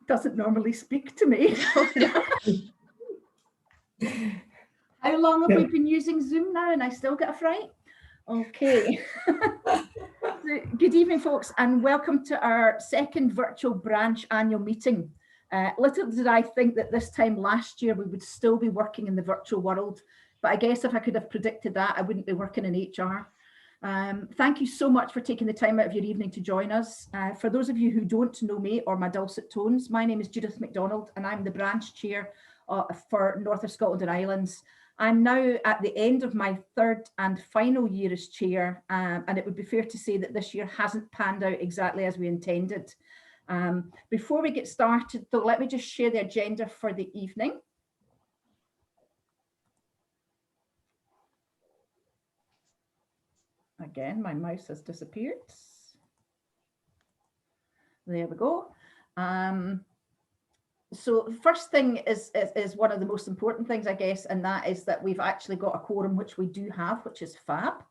doesn't normally speak to me. How long have we been using Zoom now and I still get a fright? Okay. Good evening, folks, and welcome to our second virtual branch annual meeting. Little did I think that this time last year we would still be working in the virtual world, but I guess if I could have predicted that, I wouldn't be working in HR. Thank you so much for taking the time out of your evening to join us. For those of you who don't know me or my dulcet tones, my name is Judith MacDonald and I'm the branch chair for North of Scotland and Islands. I'm now at the end of my third and final year as chair, and it would be fair to say that this year hasn't panned out exactly as we intended. Before we get started, though, let me just share the agenda for the evening. Again, my mouse has disappeared. There we go. So the first thing is one of the most important things, I guess, and that is that we've actually got a quorum, which we do have, which is fab.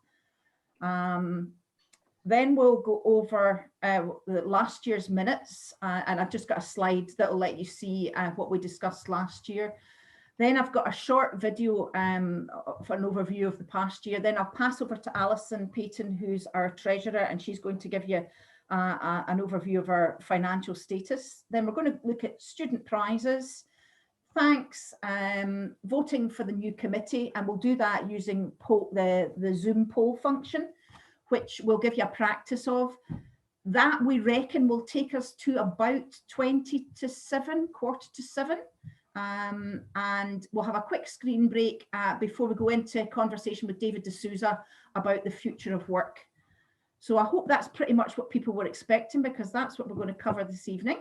Then we'll go over last year's minutes, and I've just got a slide that will let you see what we discussed last year. Then I've got a short video for an overview of the past year. Then I'll pass over to Alison Payton, who's our treasurer, and she's going to give you an overview of our financial status. Then we're going to look at student prizes, thanks, voting for the new committee, and we'll do that using the Zoom poll function, which we'll give you a practice of. That, we reckon, will take us to about 20 to 7, quarter to 7. And we'll have a quick screen break before we go into a conversation with David D'Souza about the future of work. So I hope that's pretty much what people were expecting, because that's what we're going to cover this evening.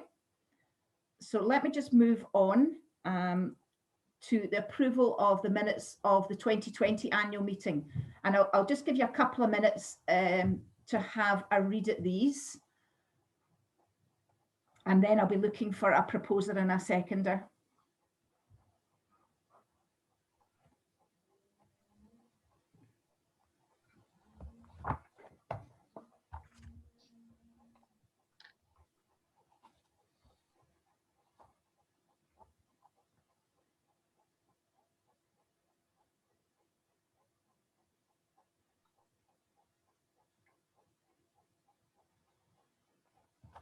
So let me just move on to the approval of the minutes of the 2020 annual meeting. And I'll just give you a couple of minutes to have a read at these. And then I'll be looking for a proposer and a seconder.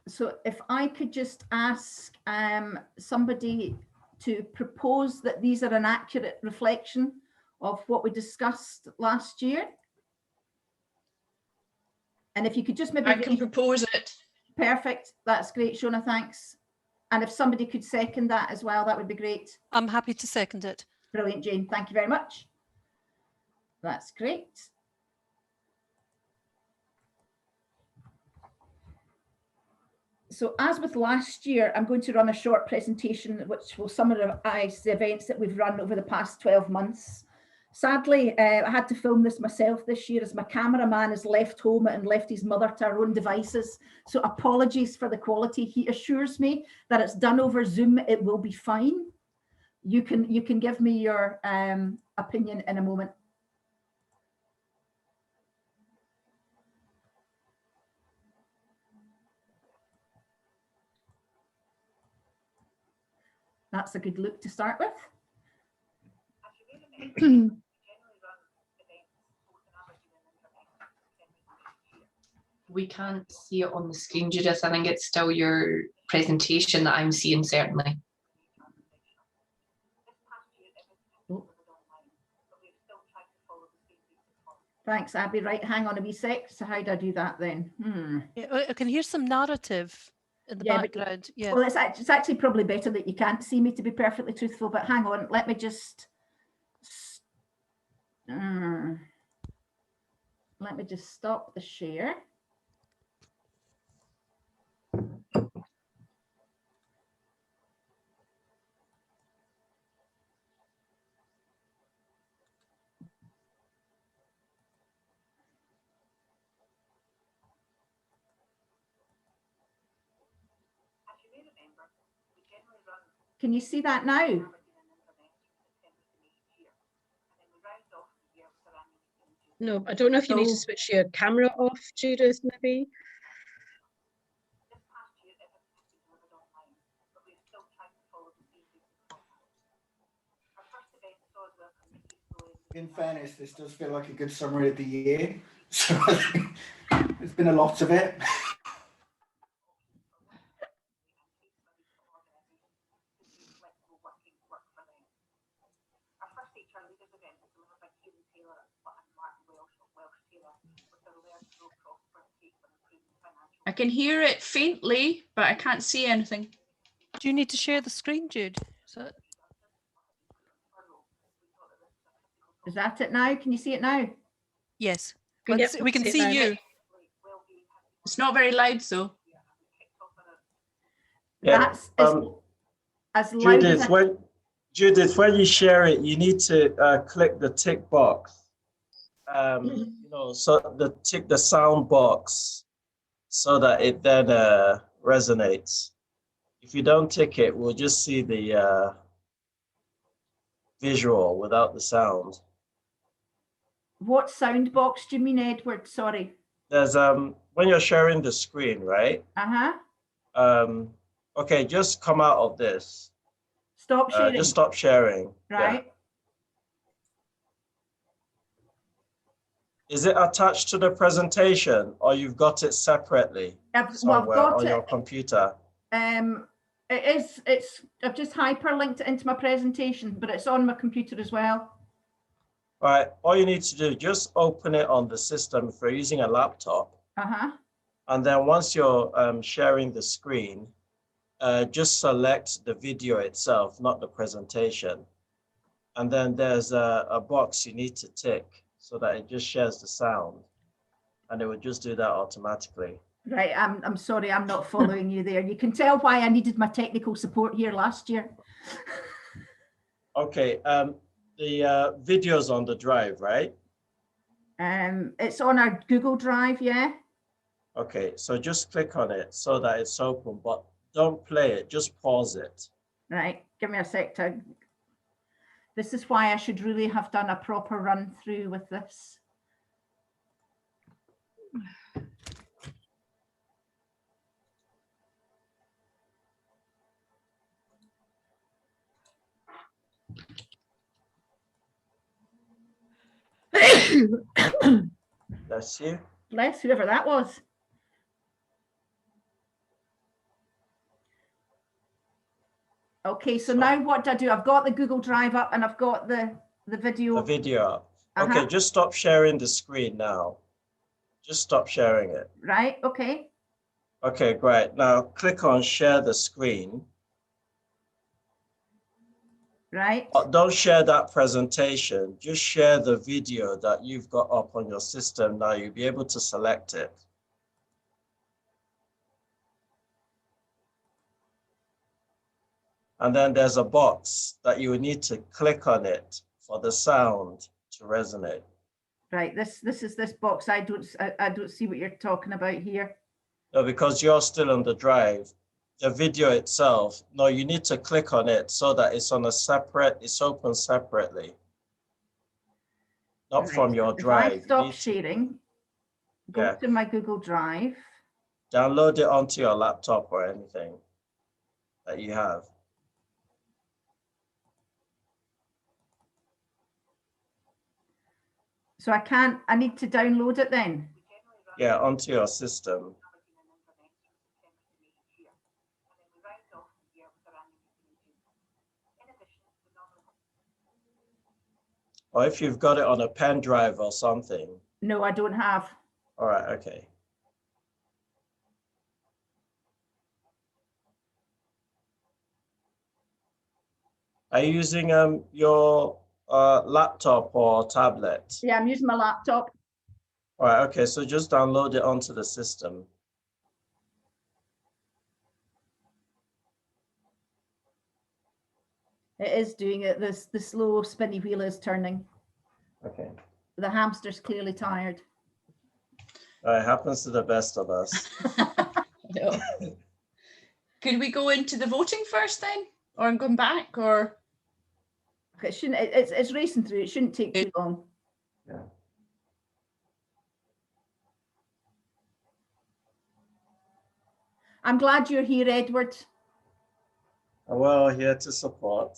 So if I could just ask somebody to propose that these are an accurate reflection of what we discussed last year. And if you could just maybe— I can propose it. Perfect, that's great, Shona, thanks. And if somebody could second that as well, that would be great. I'm happy to second it. Brilliant, Jane, thank you very much. That's great. So as with last year, I'm going to run a short presentation which will summarise the events that we've run over the past 12 months. Sadly, I had to film this myself this year as my cameraman has left home and left his mother to her own devices. So apologies for the quality. He assures me that it's done over Zoom. It will be fine. You can give me your opinion in a moment. That's a good look to start with. We can't see it on the screen, Judith. I think it's still your presentation that I'm seeing, certainly. Thanks, Abby. Right, hang on a wee sec. So how do I do that then? Yeah, I can hear some narrative in the background. Yeah. Well, it's actually probably better that you can't see me, to be perfectly truthful, but hang on, let me just stop the share. Can you see that now? No, I don't know if you need to switch your camera off, Judith, maybe. In fairness, this does feel like a good summary of the year. So I think there's been a lot of it. I can hear it faintly, but I can't see anything. Do you need to share the screen, Jude? Is that it now? Can you see it now? Yes. Yep, We can see it see now. you. It's not very loud, though. Yeah, That's as loud as Judith, when you share it, you need to click the tick box. You know, so tick the sound box so that it then resonates. If you don't tick it, we'll just see the visual without the sound. What sound box do you mean, Edward? Sorry. There's when you're sharing the screen, right? Okay, just come out of this. Stop sharing. Just stop sharing. Right. Yeah. Is it attached to the presentation, or you've got it separately somewhere on your computer? It is. I've just hyperlinked it into my presentation, but it's on my computer as well. All right. All you need to do, just open it on the system if you're using a laptop. And then once you're sharing the screen, just select the video itself, not the presentation. And then there's a box you need to tick so that it just shares the sound. And it would just do that automatically. Right, I'm sorry, I'm not following you there. You can tell why I needed my technical support here last year. Okay, the video's on the drive, right? It's on our Google Drive, yeah. Okay, so just click on it so that it's open, but don't play it, just pause it. Right, give me a sec. This is why I should really have done a proper run through with this. Bless you. Bless whoever that was. Okay, so now what do I do? I've got the Google Drive up and I've got the video. The video up. Okay, just stop sharing the screen now. Just stop sharing it. Right, okay. Okay, great. Now click on share the screen. Right. Don't share that presentation. Just share the video that you've got up on your system. Now you'll be able to select it. And then there's a box that you would need to click on it for the sound to resonate. Right, this is this box. I don't see what you're talking about here. No, because you're still on the drive. The video itself, no, you need to click on it so that it's on a separate, it's open separately. Not from your drive. If I stop sharing, go to my Google Drive. Download it onto your laptop or anything that you have. So I need to download it then? Yeah, onto your system. Or if you've got it on a pen drive or something. No, I don't have. All right, okay. Are you using your laptop or tablet? Yeah, I'm using my laptop. All right, okay, so just download it onto the system. It is doing it. The slow spinny wheel is turning. Okay. The hamster's clearly tired. It happens to the best of us. No. Could we go into the voting first then, or come back, or? Okay, it shouldn't. It's racing through. It shouldn't take too long. Yeah. I'm glad you're here, Edward. Well, here to support.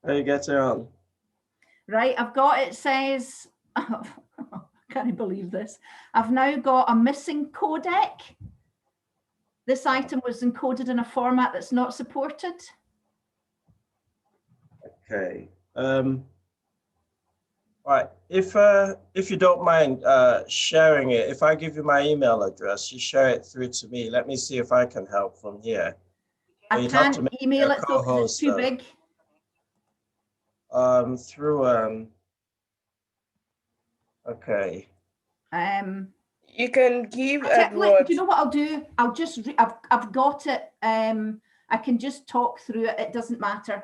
How you getting on? Right, I've got, it says, I can't believe this. I've now got a missing codec. This item was encoded in a format that's not supported. Okay. Right. If you don't mind sharing it, if I give you my email address, you share it through to me. Let me see if I can help from here. I You'd have to can't make me email a it though, 'cause it's co-host, too big. through okay. You can give Look, Edward. do you know what I'll do? I'll just, I've got it. I can just talk through it. It doesn't matter.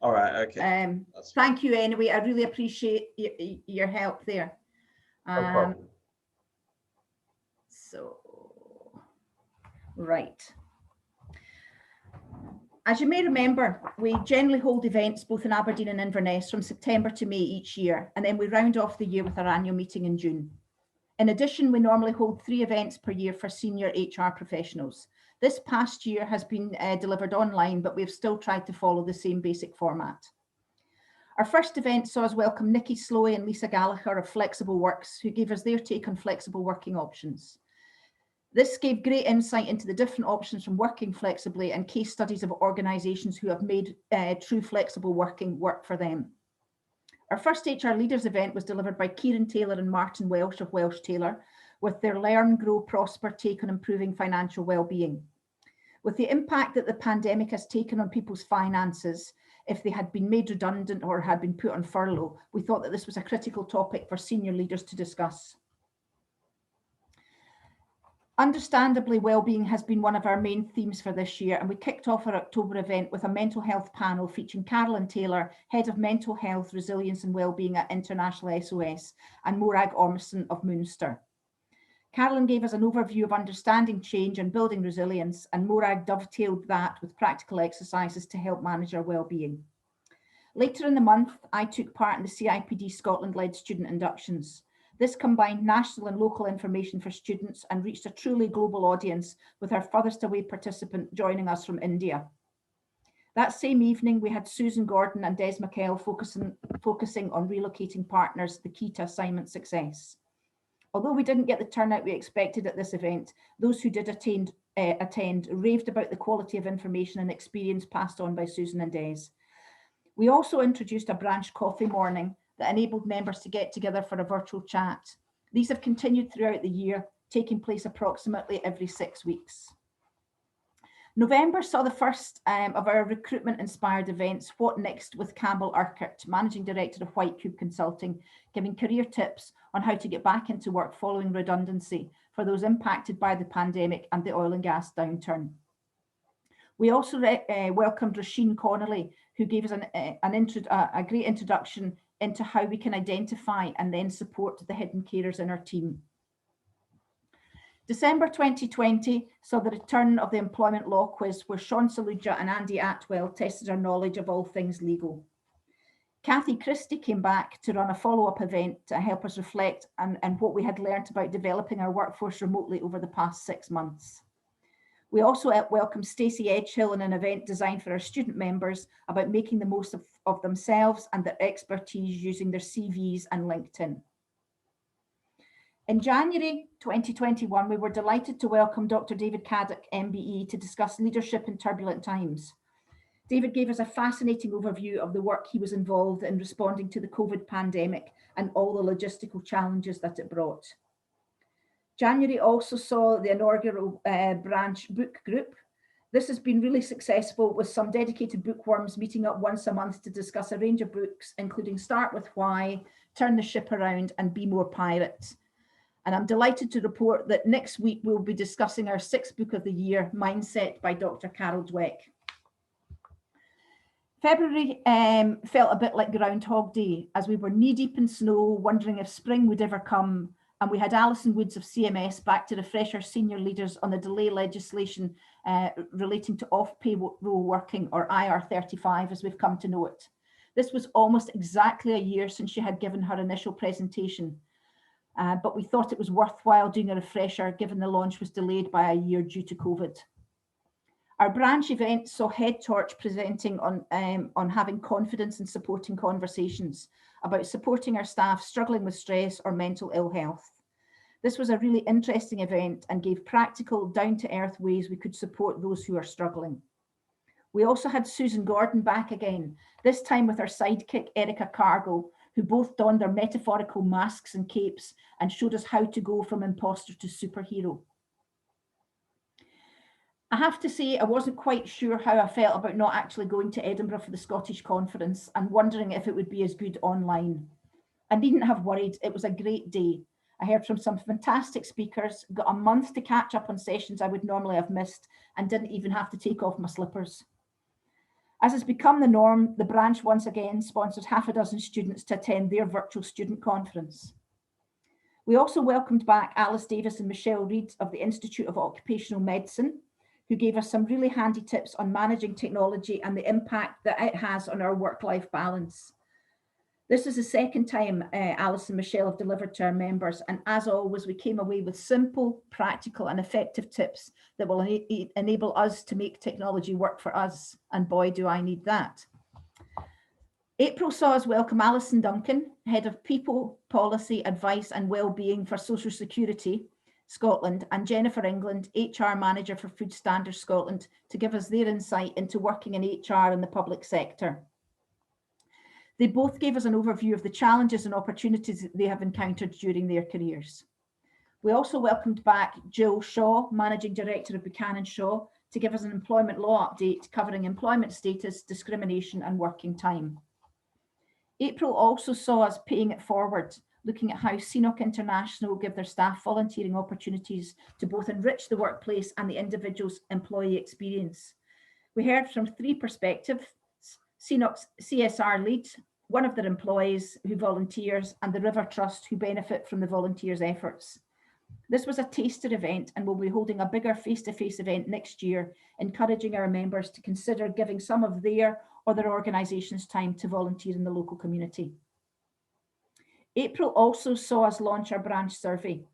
All right. Okay. Thank you anyway. I really appreciate your help there. No problem. So, right. As you may remember, we generally hold events both in Aberdeen and Inverness from September to May each year, and then we round off the year with our annual meeting in June. In addition, we normally hold 3 events per year for senior HR professionals. This past year has been delivered online, but we've still tried to follow the same basic format. Our first event saw us welcome Nikki Slowey and Lisa Gallagher of Flexible Works, who gave us their take on flexible working options. This gave great insight into the different options from working flexibly and case studies of organisations who have made true flexible working work for them. Our first HR Leaders event was delivered by Kieran Taylor and Martin Welsh of Welsh Taylor, with their Learn, Grow, Prosper take on improving financial well-being. With the impact that the pandemic has taken on people's finances, if they had been made redundant or had been put on furlough, we thought that this was a critical topic for senior leaders to discuss. Understandably, wellbeing has been one of our main themes for this year, and we kicked off our October event with a mental health panel featuring Carolyn Taylor, Head of Mental Health, Resilience and Wellbeing at International SOS, and Morag Ormston of Moonster. Carolyn gave us an overview of understanding change and building resilience, and Morag dovetailed that with practical exercises to help manage our wellbeing. Later in the month, I took part in the CIPD Scotland-led student inductions. This combined national and local information for students and reached a truly global audience, with our furthest away participant joining us from India. That same evening, we had Susan Gordon and Des McKell focusing on relocating partners, the key to assignment success. Although we didn't get the turnout we expected at this event, those who did attend raved about the quality of information and experience passed on by Susan and Des. We also introduced a branch coffee morning that enabled members to get together for a virtual chat. These have continued throughout the year, taking place approximately every 6 weeks. November saw the first of our recruitment-inspired events, What Next with Campbell Urquhart, Managing Director of White Cube Consulting, giving career tips on how to get back into work following redundancy for those impacted by the pandemic and the oil and gas downturn. We also welcomed Roisin Connolly, who gave us a great introduction into how we can identify and then support the hidden carers in our team. December 2020 saw the return of the employment law quiz, where Sean Saluja and Andy Atwell tested our knowledge of all things legal. Kathy Christie came back to run a follow-up event to help us reflect on what we had learned about developing our workforce remotely over the past 6 months. We also welcomed Stacey Edgehill in an event designed for our student members about making the most of themselves and their expertise using their CVs and LinkedIn. In January 2021, we were delighted to welcome Dr. David Caddick, MBE, to discuss leadership in turbulent times. David gave us a fascinating overview of the work he was involved in responding to the COVID pandemic and all the logistical challenges that it brought. January also saw the inaugural branch book group. This has been really successful, with some dedicated bookworms meeting up once a month to discuss a range of books, including Start With Why, Turn the Ship Around, and Be More Pirate. And I'm delighted to report that next week we'll be discussing our 6th book of the year, Mindset by Dr. Carol Dweck. February felt a bit like Groundhog Day, as we were knee-deep in snow, wondering if spring would ever come. And we had Alison Woods of CMS back to refresh our senior leaders on the delay legislation relating to off-payroll working, or IR35 as we've come to know it. This was almost exactly a year since she had given her initial presentation, but we thought it was worthwhile doing a refresher given the launch was delayed by a year due to COVID. Our branch event saw Head Torch presenting on having confidence and supporting conversations about supporting our staff struggling with stress or mental ill health. This was a really interesting event and gave practical, down-to-earth ways we could support those who are struggling. We also had Susan Gordon back again, this time with her sidekick Erica Cargill, who both donned their metaphorical masks and capes and showed us how to go from imposter to superhero. I have to say, I wasn't quite sure how I felt about not actually going to Edinburgh for the Scottish Conference and wondering if it would be as good online. I needn't have worried, it was a great day. I heard from some fantastic speakers, got a month to catch up on sessions I would normally have missed, and didn't even have to take off my slippers. As has become the norm, the branch once again sponsored half a dozen students to attend their virtual student conference. We also welcomed back Alice Davis and Michelle Reid of the Institute of Occupational Medicine, who gave us some really handy tips on managing technology and the impact that it has on our work-life balance. This is the second time Alice and Michelle have delivered to our members, and as always, we came away with simple, practical and effective tips that will enable us to make technology work for us, and boy, do I need that. April saw us welcome Alison Duncan, Head of People, Policy, Advice and Wellbeing for Social Security Scotland, and Jennifer England, HR Manager for Food Standards Scotland, to give us their insight into working in HR in the public sector. They both gave us an overview of the challenges and opportunities they have encountered during their careers. We also welcomed back Jill Shaw, Managing Director of Buchanan Shaw, to give us an employment law update covering employment status, discrimination and working time. April also saw us paying it forward, looking at how CNOC International give their staff volunteering opportunities to both enrich the workplace and the individual's employee experience. We heard from three perspectives: CNOC's CSR lead, one of their employees who volunteers, and the River Trust who benefit from the volunteers' efforts. This was a taster event and we'll be holding a bigger face-to-face event next year, encouraging our members to consider giving some of their or their organisation's time to volunteer in the local community. April also saw us launch our branch survey.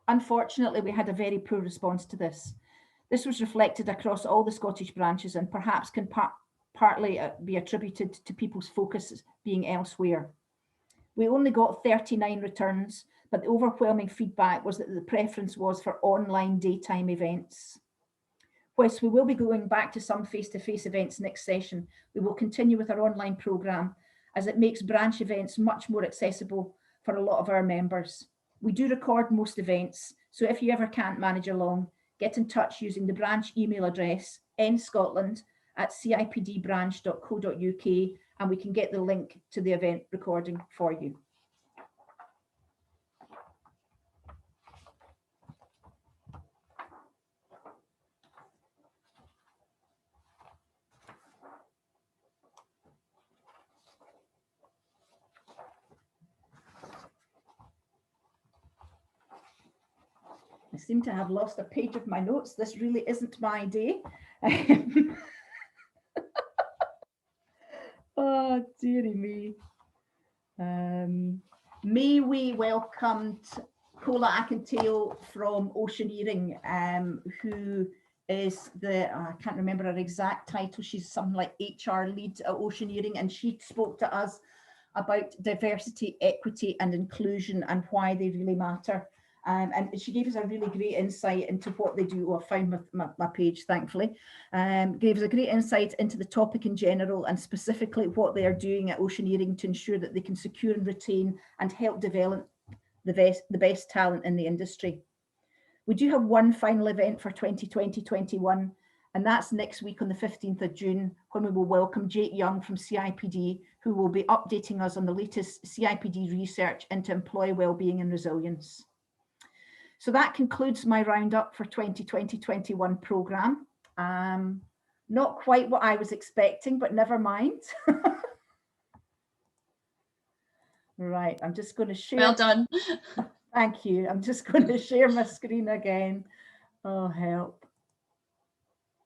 Unfortunately, we had a very poor response to this. This was reflected across all the Scottish branches and perhaps can partly be attributed to people's focus being elsewhere. We only got 39 returns, but the overwhelming feedback was that the preference was for online daytime events. Whilst we will be going back to some face-to-face events next session, we will continue with our online programme as it makes branch events much more accessible for a lot of our members. We do record most events, so if you ever can't manage along, get in touch using the branch email address nscotland@cipdbranch.co.uk and we can get the link to the event recording for you. I seem to have lost a page of my notes. This really isn't my day. Oh, dearie me. May we welcomed Cola Akintail from Oceaneering, who is I can't remember her exact title. She's something like HR lead at Oceaneering, and she spoke to us about diversity, equity and inclusion and why they really matter. And she gave us a really great insight into what they do. Oh, I found my page, thankfully. Gave us a great insight into the topic in general and specifically what they are doing at Oceaneering to ensure that they can secure and retain and help develop the best talent in the industry. We do have one final event for 2020-21, and that's next week on the 15th of June, when we will welcome Jake Young from CIPD, who will be updating us on the latest CIPD research into employee wellbeing and resilience. So that concludes my roundup for 2020-21 programme. Not quite what I was expecting, but never mind. Right, I'm just going to share. Well done. Thank you. I'm just going to share my screen again. Oh, help.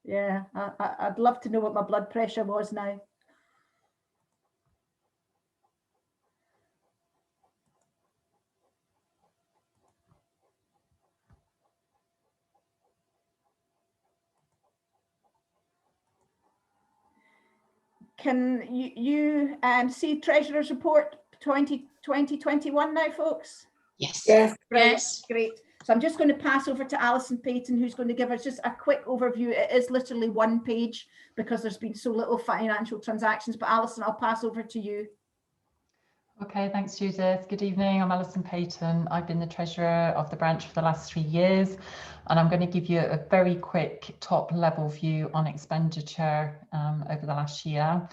Yeah, I'd love to know what my blood pressure was now. Can you see Treasurer's Report 2021 now, folks? Yes. Yes. Yes. Great. So I'm just going to pass over to Alison Payton, who's going to give us just a quick overview. It is literally one page because there's been so little financial transactions, but Alison, I'll pass over to you. Okay, thanks Judith. Good evening, I'm Alison Payton. I've been the Treasurer of the branch for the last 3 years, and I'm going to give you a very quick top level view on expenditure over the last year.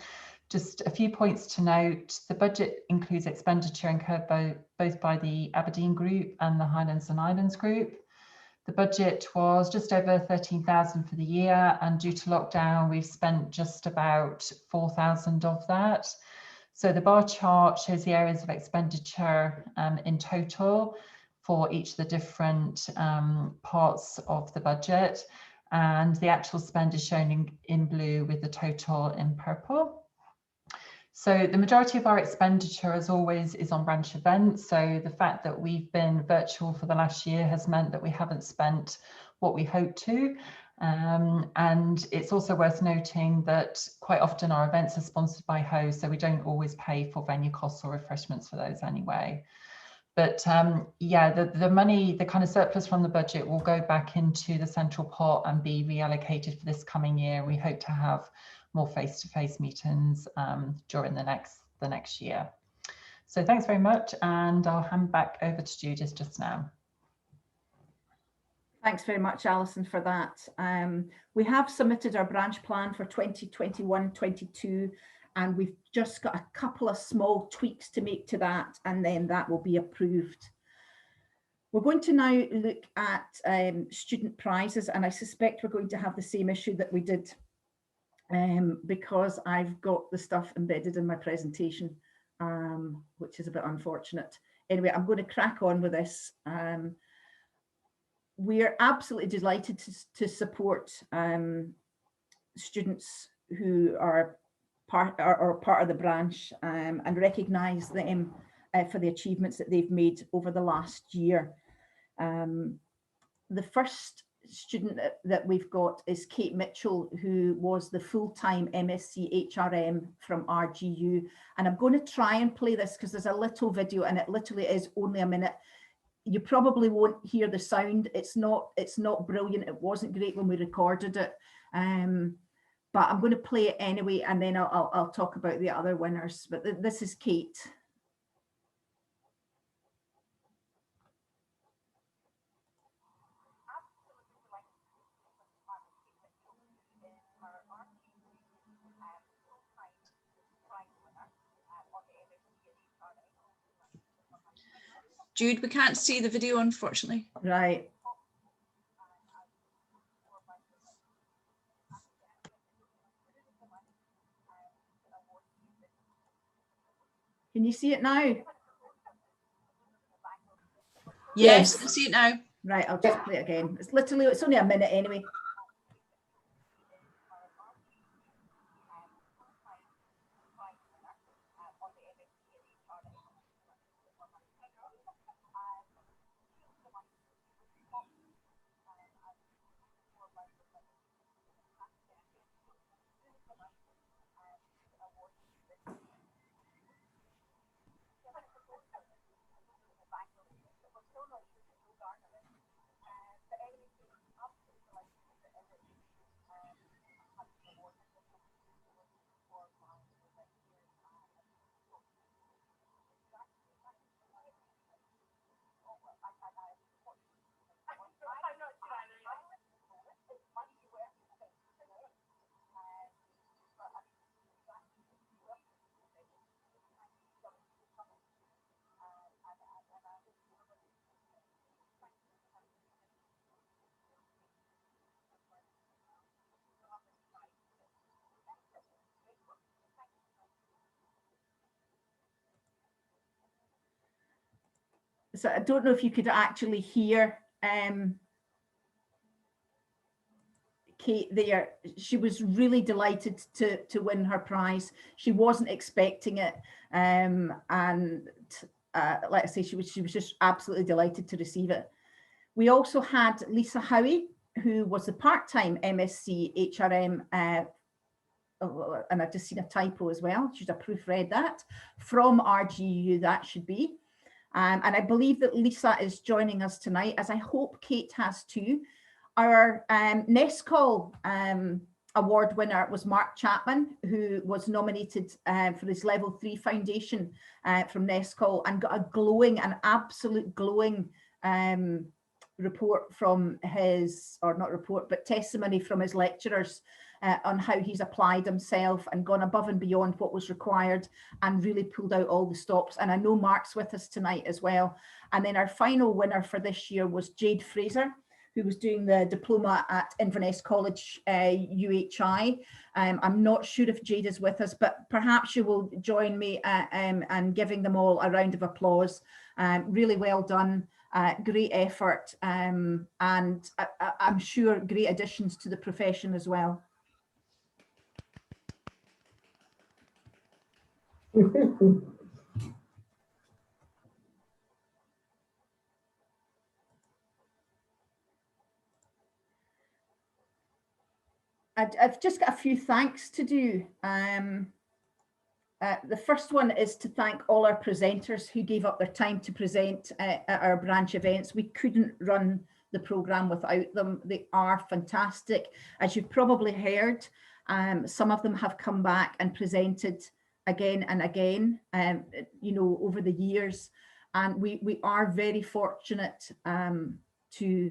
Just a few points to note. The budget includes expenditure incurred both by the Aberdeen Group and the Highlands and Islands Group. The budget was just over 13,000 for the year, and due to lockdown, we've spent just about 4,000 of that. So the bar chart shows the areas of expenditure in total for each of the different parts of the budget, and the actual spend is shown in blue with the total in purple. So the majority of our expenditure, as always, is on branch events. So the fact that we've been virtual for the last year has meant that we haven't spent what we hoped to. And it's also worth noting that quite often our events are sponsored by hosts, so we don't always pay for venue costs or refreshments for those anyway. But yeah, the money, the kind of surplus from the budget will go back into the central pot and be reallocated for this coming year. We hope to have more face-to-face meetings during the next year. So thanks very much, and I'll hand back over to Judith just now. Thanks very much, Alison, for that. We have submitted our branch plan for 2021-22, and we've just got a couple of small tweaks to make to that, and then that will be approved. We're going to now look at student prizes, and I suspect we're going to have the same issue that we did because I've got the stuff embedded in my presentation, which is a bit unfortunate. Anyway, I'm going to crack on with this. We are absolutely delighted to support students who are part of the branch and recognise them for the achievements that they've made over the last year. The first student that we've got is Kate Mitchell, who was the full-time MSc HRM from RGU. And I'm going to try and play this because there's a little video and it literally is only a minute. You probably won't hear the sound. It's not brilliant. It wasn't great when we recorded it. But I'm going to play it anyway, and then I'll talk about the other winners. But this is Kate. Jude, we can't see the video, unfortunately. Right. Can you see it now? Yes, I can see it now. Right, I'll just play it again. It's only a minute anyway. So I don't know if you could actually hear Kate there. She was really delighted to win her prize. She wasn't expecting it, and like I say, she was just absolutely delighted to receive it. We also had Lisa Howie, who was the part-time MSc HRM and I've just seen a typo as well, should have proofread that, from RGU, that should be. And I believe that Lisa is joining us tonight, as I hope Kate has too. Our NESCOL award winner was Mark Chapman, who was nominated for his level 3 foundation from NESCOL, and got an absolute glowing report from his, or not report, but testimony from his lecturers on how he's applied himself and gone above and beyond what was required and really pulled out all the stops. And I know Mark's with us tonight as well. And then our final winner for this year was Jade Fraser, who was doing the diploma at Inverness College UHI. I'm not sure if Jade is with us, but perhaps you will join me and giving them all a round of applause. Really well done, great effort, and I'm sure great additions to the profession as well. I've just got a few thanks to do. The first one is to thank all our presenters who gave up their time to present at our branch events. We couldn't run the programme without them. They are fantastic. As you've probably heard, some of them have come back and presented again and again, you know, over the years. And we are very fortunate to,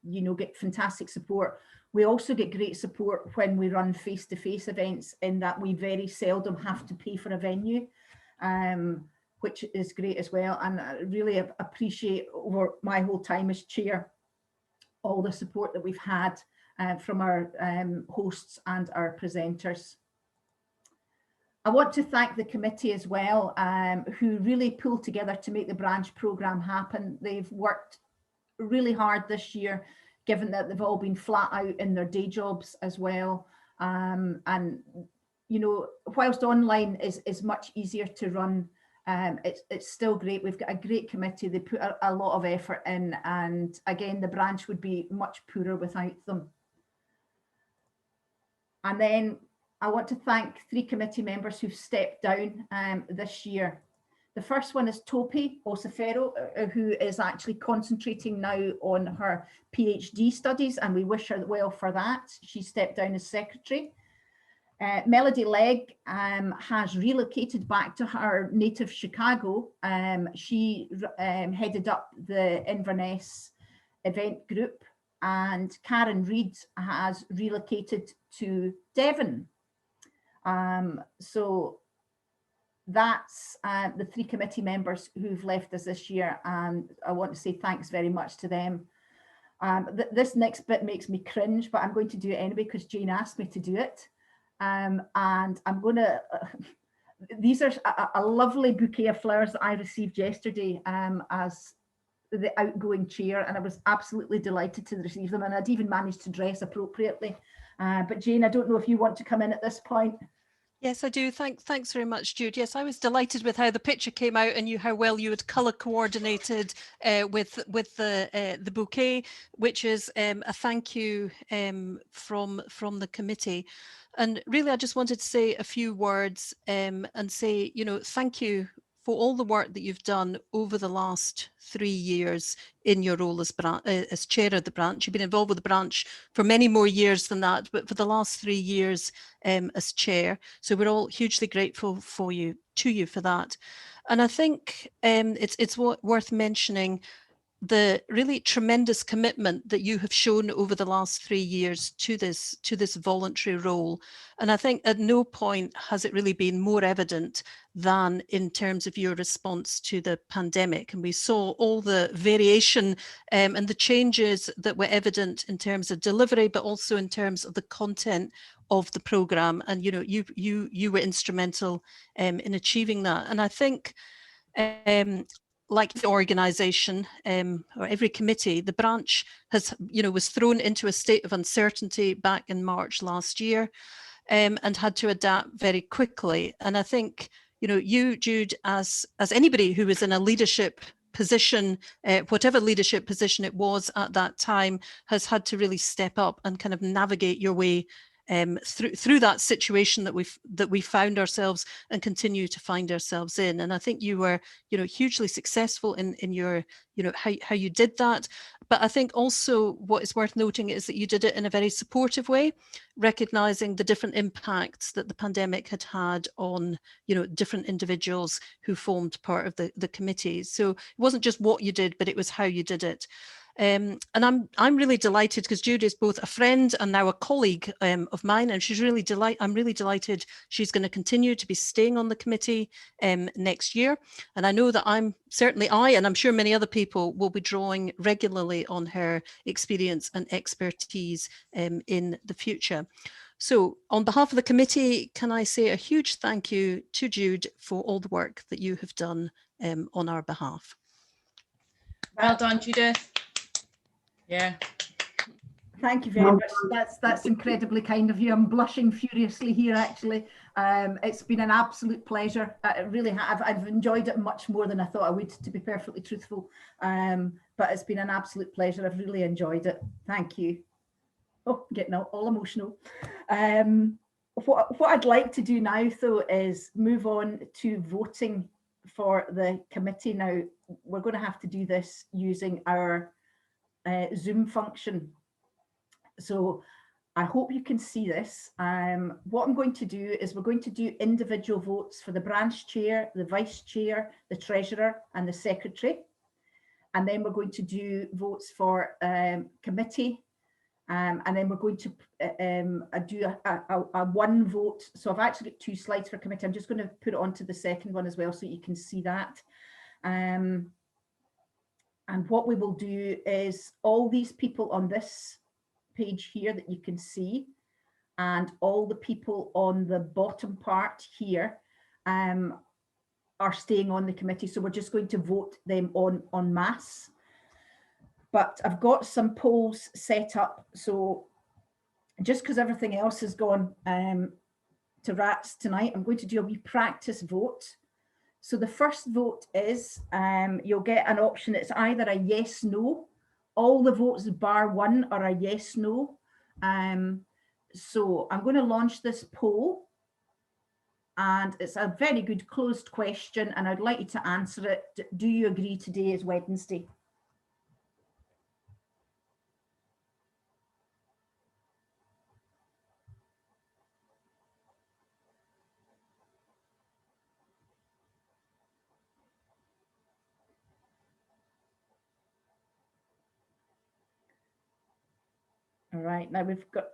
you know, get fantastic support. We also get great support when we run face-to-face events, in that we very seldom have to pay for a venue, which is great as well. And I really appreciate, over my whole time as chair, all the support that we've had from our hosts and our presenters. I want to thank the committee as well, who really pulled together to make the branch programme happen. They've worked really hard this year, given that they've all been flat out in their day jobs as well. And, you know, whilst online is much easier to run, it's still great. We've got a great committee. They put a lot of effort in, and again, the branch would be much poorer without them. And then I want to thank 3 committee members who've stepped down this year. The first one is Topi Osifero, who is actually concentrating now on her PhD studies, and we wish her well for that. She stepped down as secretary. Melody Legg has relocated back to her native Chicago. She headed up the Inverness event group, and Karen Reid has relocated to Devon. So that's the 3 committee members who've left us this year, and I want to say thanks very much to them. This next bit makes me cringe, but I'm going to do it anyway because Jane asked me to do it. And I'm going to, these are a lovely bouquet of flowers that I received yesterday as the outgoing chair, and I was absolutely delighted to receive them, and I'd even managed to dress appropriately. But Jane, I don't know if you want to come in at this point. Yes, I do. Thanks very much, Jude. Yes, I was delighted with how the picture came out, and how well you had colour coordinated with the bouquet, which is a thank you from the committee. And really, I just wanted to say a few words and say, you know, thank you for all the work that you've done over the last 3 years in your role as chair of the branch. You've been involved with the branch for many more years than that, but for the last 3 years as chair. So we're all hugely grateful to you for that. And I think it's worth mentioning the really tremendous commitment that you have shown over the last 3 years to this voluntary role. And I think at no point has it really been more evident than in terms of your response to the pandemic. And we saw all the variation and the changes that were evident in terms of delivery, but also in terms of the content of the programme. And, you know, you were instrumental in achieving that. And I think like the organisation or every committee, the branch has, you know, was thrown into a state of uncertainty back in March last year and had to adapt very quickly. And I think, you know, you, Jude, as anybody who was in a leadership position, whatever leadership position it was at that time, has had to really step up and kind of navigate your way through that situation that we found ourselves and continue to find ourselves in. And I think you were, hugely successful in your, how you did that. But I think also what is worth noting is that you did it in a very supportive way, recognizing the different impacts that the pandemic had had on, different individuals who formed part of the committee. So it wasn't just what you did, but it was how you did it. And I'm really delighted because Judy is both a friend and now a colleague of mine, and I'm really delighted she's going to continue to be staying on the committee next year. And I know that and I'm sure many other people will be drawing regularly on her experience and expertise in the future. So on behalf of the committee, can I say a huge thank you to Jude for all the work that you have done on our behalf. Well done, Judith. Yeah. Thank you very much. That's incredibly kind of you. I'm blushing furiously here, actually. It's been an absolute pleasure. I really have. I've enjoyed it much more than I thought I would, to be perfectly truthful. But it's been an absolute pleasure. I've really enjoyed it. Thank you. Oh, getting all emotional. What I'd like to do now, though, is move on to voting for the committee. Now, we're going to have to do this using our Zoom function. So I hope you can see this. What I'm going to do is we're going to do individual votes for the branch chair, the vice chair, the treasurer and the secretary. And then we're going to do votes for committee. And then we're going to do a one vote. So I've actually got 2 slides for committee. I'm just going to put it onto the second one as well so you can see that. And what we will do is all these people on this page here that you can see and all the people on the bottom part here are staying on the committee. So we're just going to vote them en masse. But I've got some polls set up. So just because everything else has gone to rats tonight, I'm going to do a wee practice vote. So the first vote is, you'll get an option. It's either a yes, no. All the votes bar 1 are a yes, no. So I'm going to launch this poll. And it's a very good closed question. And I'd like you to answer it. Do you agree today is Wednesday? All right, now we've got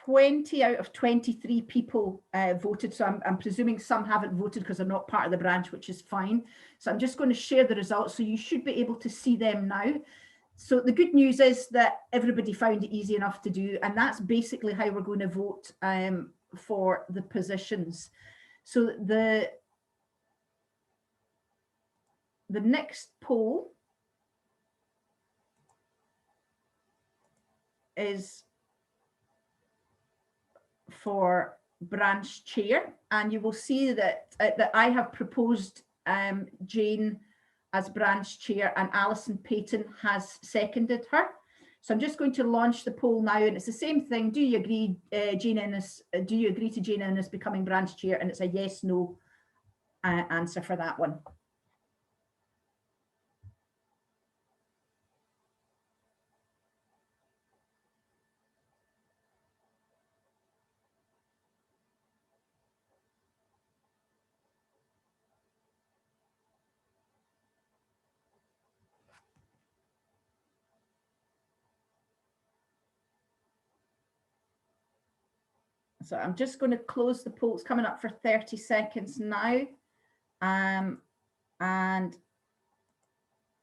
20 out of 23 people voted. So I'm presuming some haven't voted because they're not part of the branch, which is fine. So I'm just going to share the results. So you should be able to see them now. So the good news is that everybody found it easy enough to do. And that's basically how we're going to vote for the positions. So the next poll is for branch chair, and you will see that that I have proposed Jane as branch chair and Alison Payton has seconded her. So I'm just going to launch the poll now, and it's the same thing. Do you agree, Jane Ennis? Do you agree to Jane Ennis becoming branch chair? And it's a yes, no answer for that one. So I'm just going to close the poll. It's coming up for 30 seconds now, and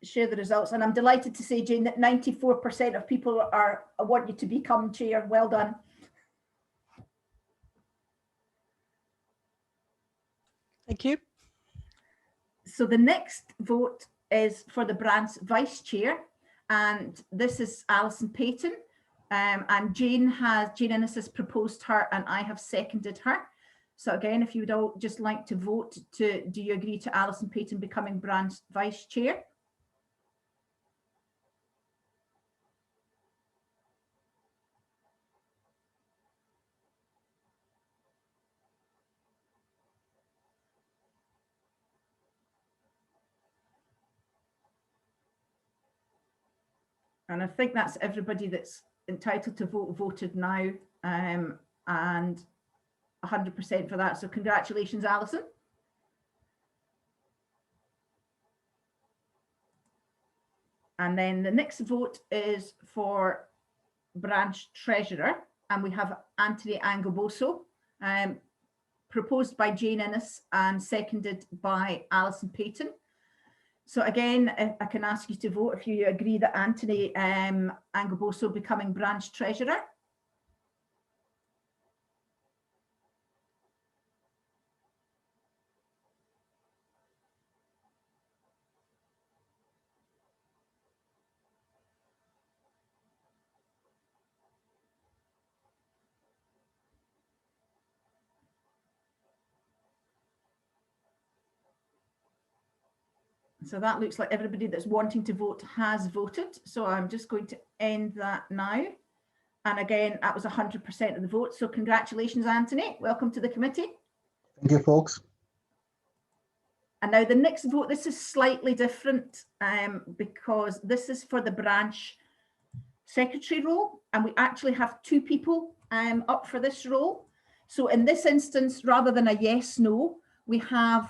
share the results. And I'm delighted to say, Jane, that 94% of people want you to become chair. Well done. Thank you. So the next vote is for the branch vice chair, and this is Alison Payton. And Jane Ennis has proposed her, and I have seconded her. So again, if you would all just like to vote do you agree to Alison Payton becoming branch vice chair? And I think that's everybody that's entitled to vote voted now, and 100% for that. So congratulations, Alison. And then the next vote is for branch treasurer, and we have Anthony Angoboso, proposed by Jane Innes and seconded by Alison Payton. So again, if I can ask you to vote if you agree that Anthony Angoboso becoming branch treasurer. So that looks like everybody that's wanting to vote has voted. So I'm just going to end that now. And again, that was 100% of the vote. So congratulations, Anthony. Welcome to the committee. Thank you, folks. And now the next vote, this is slightly different because this is for the branch secretary role. And we actually have 2 people up for this role. So in this instance, rather than a yes, no, we have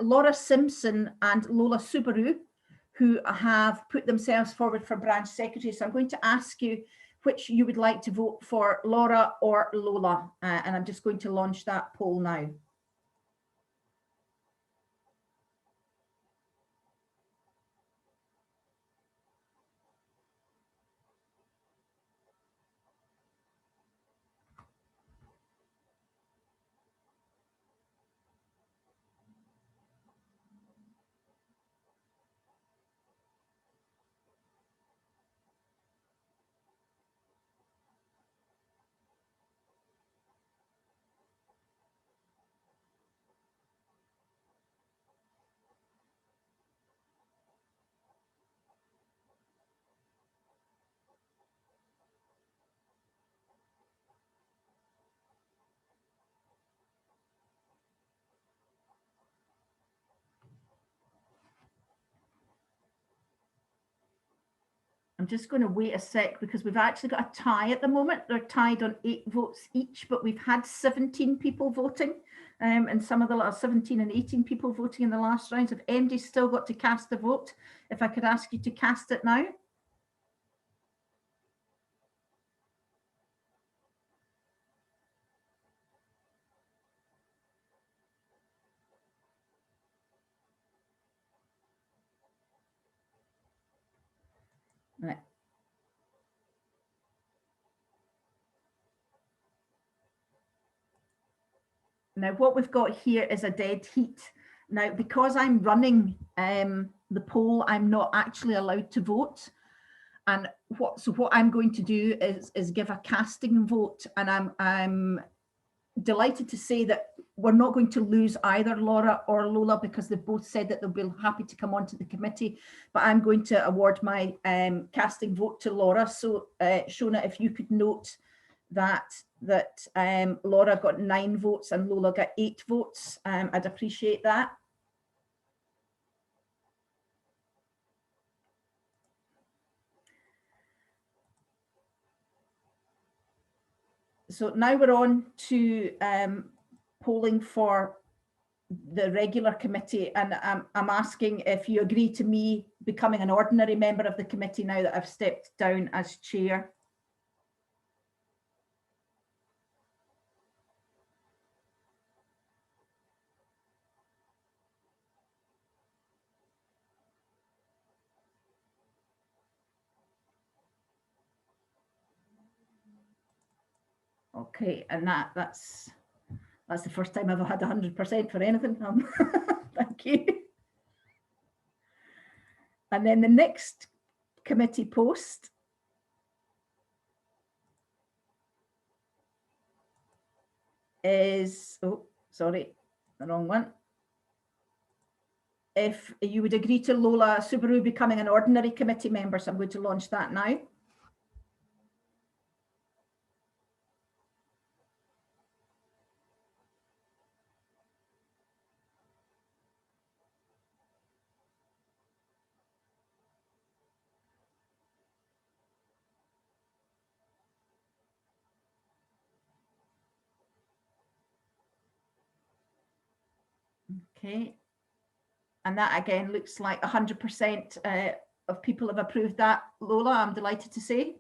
Laura Simpson and Lola Subaru, who have put themselves forward for branch secretary. So I'm going to ask you which you would like to vote for, Laura or Lola. And I'm just going to launch that poll now. I'm just going to wait a sec because we've actually got a tie at the moment. They're tied on 8 votes each, but we've had 17 people voting and some of the 17 and 18 people voting in the last rounds. If MD's still got to cast a vote, if I could ask you to cast it now. Right. Now, what we've got here is a dead heat. Now, because I'm running the poll, I'm not actually allowed to vote. And what I'm going to do is give a casting vote. And I'm delighted to say that we're not going to lose either Laura or Lola because they've both said that they'll be happy to come onto the committee. But I'm going to award my casting vote to Laura. So Shona, if you could note that Laura got 9 votes and Lola got 8 votes, I'd appreciate that. So now we're on to polling for the regular committee, and I'm asking if you agree to me becoming an ordinary member of the committee now that I've stepped down as chair. Okay, and that's the first time I've had 100% for anything. Thank you. And then the next committee post is, oh, sorry, the wrong one. If you would agree to Lola Subaru becoming an ordinary committee member, so I'm going to launch that now. Okay. And that again looks like 100% of people have approved that, Lola, I'm delighted to say.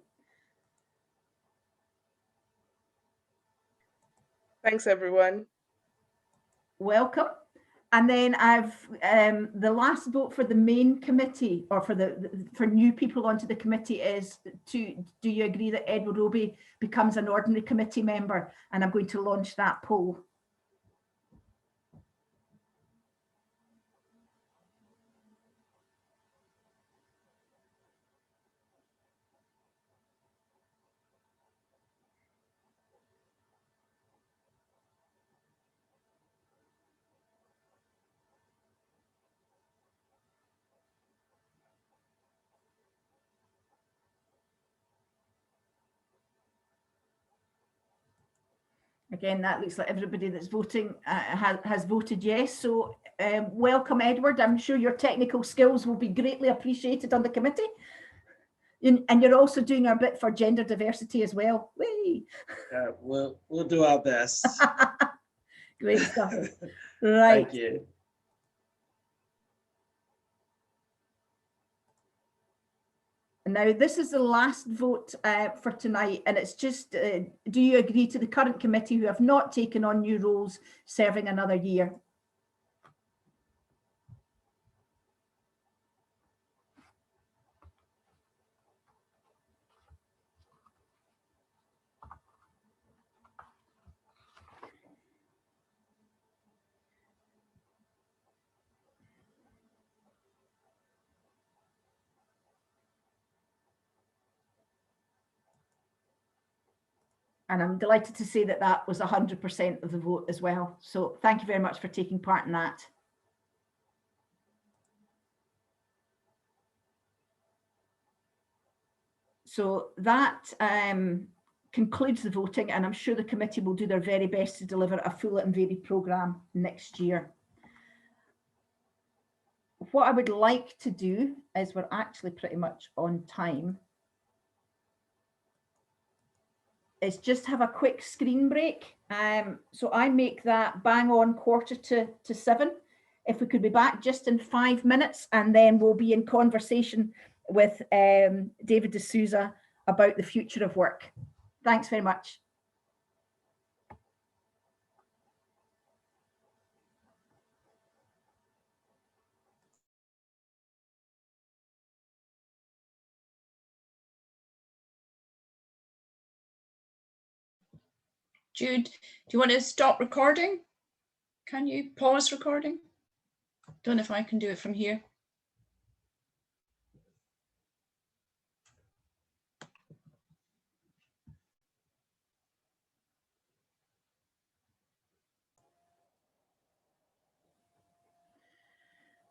Thanks, everyone. Welcome. And then I've the last vote for the main committee, or for new people onto the committee, is do you agree that Edward Roby becomes an ordinary committee member? And I'm going to launch that poll. Again, that looks like everybody that's voting has voted yes. So welcome, Edward. I'm sure your technical skills will be greatly appreciated on the committee. And you're also doing our bit for gender diversity as well. Whee! Yeah, we'll do our best. Great stuff. Right. Thank you. Now, this is the last vote for tonight, and it's just, do you agree to the current committee who have not taken on new roles serving another year? And I'm delighted to say that that was 100% of the vote as well. So thank you very much for taking part in that. So that concludes the voting, and I'm sure the committee will do their very best to deliver a full and varied programme next year. What I would like to do is, we're actually pretty much on time, is just have a quick screen break. So I make that bang on 6:45. If we could be back just in 5 minutes, and then we'll be in conversation with David D'Souza about the future of work. Thanks very much. Jude, do you want to stop recording? Can you pause recording? Don't know if I can do it from here.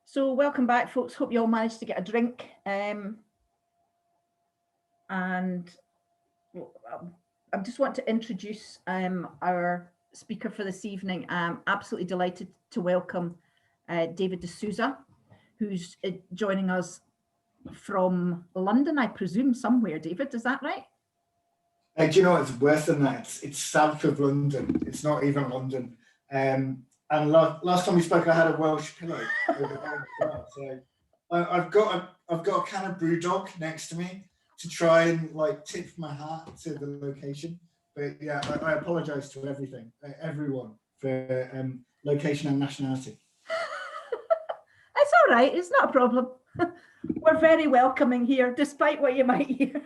So welcome back, folks. Hope you all managed to get a drink. And I just want to introduce our speaker for this evening. I'm absolutely delighted to welcome David D'Souza, who's joining us from London, I presume, somewhere. David, is that right? Do you know, it's worse than that. It's south of London. It's not even London. And last time we spoke, I had a Welsh pillow over there. So I've got a can of BrewDog next to me to try and like tip my hat to the location. But yeah, I apologise to everyone for location and nationality. It's all right. It's not a problem. We're very welcoming here, despite what you might hear.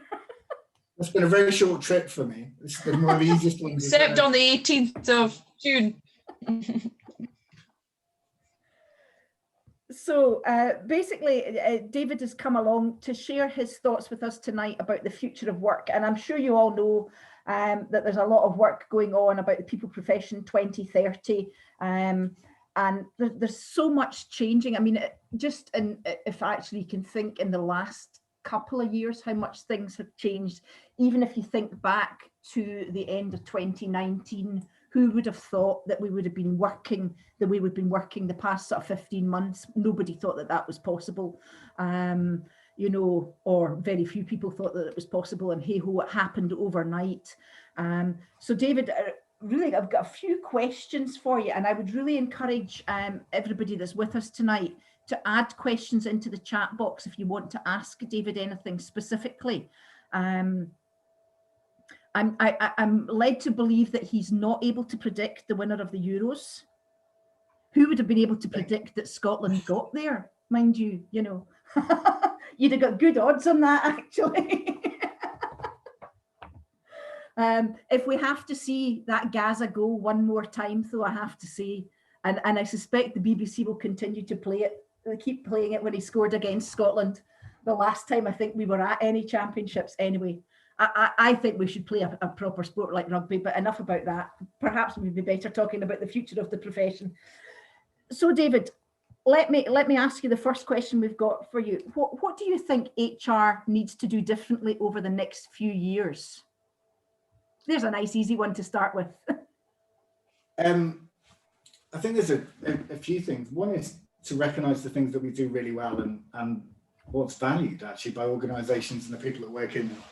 It's been a very short trip for me. It's been one of the easiest ones. Except on the 18th of June. So basically, David has come along to share his thoughts with us tonight about the future of work. And I'm sure you all know that there's a lot of work going on about the People Profession 2030. And there's so much changing. I mean, if actually you can think in the last couple of years how much things have changed, even if you think back to the end of 2019, who would have thought that we would have been working the way we've been working the past sort of 15 months? Nobody thought that that was possible, you know, or very few people thought that it was possible, and hey ho, it happened overnight. So David, really, I've got a few questions for you, and I would really encourage everybody that's with us tonight to add questions into the chat box if you want to ask David anything specifically. I'm led to believe that he's not able to predict the winner of the Euros. Who would have been able to predict that Scotland got there? Mind you, you know, you'd have got good odds on that, actually. If we have to see that Gaza goal one more time, though, I have to say, and I suspect the BBC will continue to play it. They keep playing it when he scored against Scotland. The last time I think we were at any championships anyway. I think we should play a proper sport like rugby, but enough about that. Perhaps we'd be better talking about the future of the profession. So, David, let me ask you the first question we've got for you. What do you think HR needs to do differently over the next few years? There's a nice, easy one to start with. I think there's a few things. One is to recognise the things that we do really well and what's valued actually by organisations and the people that work in them.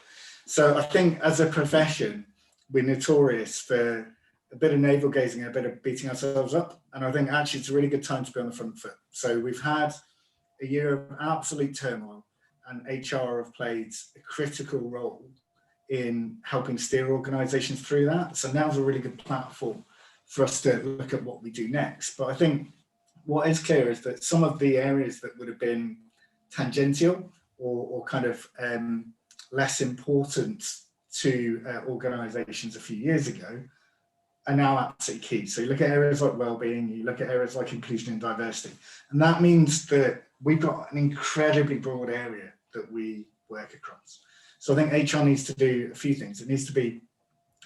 So I think as a profession, we're notorious for a bit of navel gazing and a bit of beating ourselves up. And I think actually it's a really good time to be on the front foot. So we've had a year of absolute turmoil, and HR have played a critical role in helping steer organisations through that. So now's a really good platform for us to look at what we do next. But I think what is clear is that some of the areas that would have been tangential or kind of less important to organisations a few years ago are now absolutely key. So you look at areas like wellbeing, you look at areas like inclusion and diversity, and that means that we've got an incredibly broad area that we work across. So I think HR needs to do a few things. It needs to be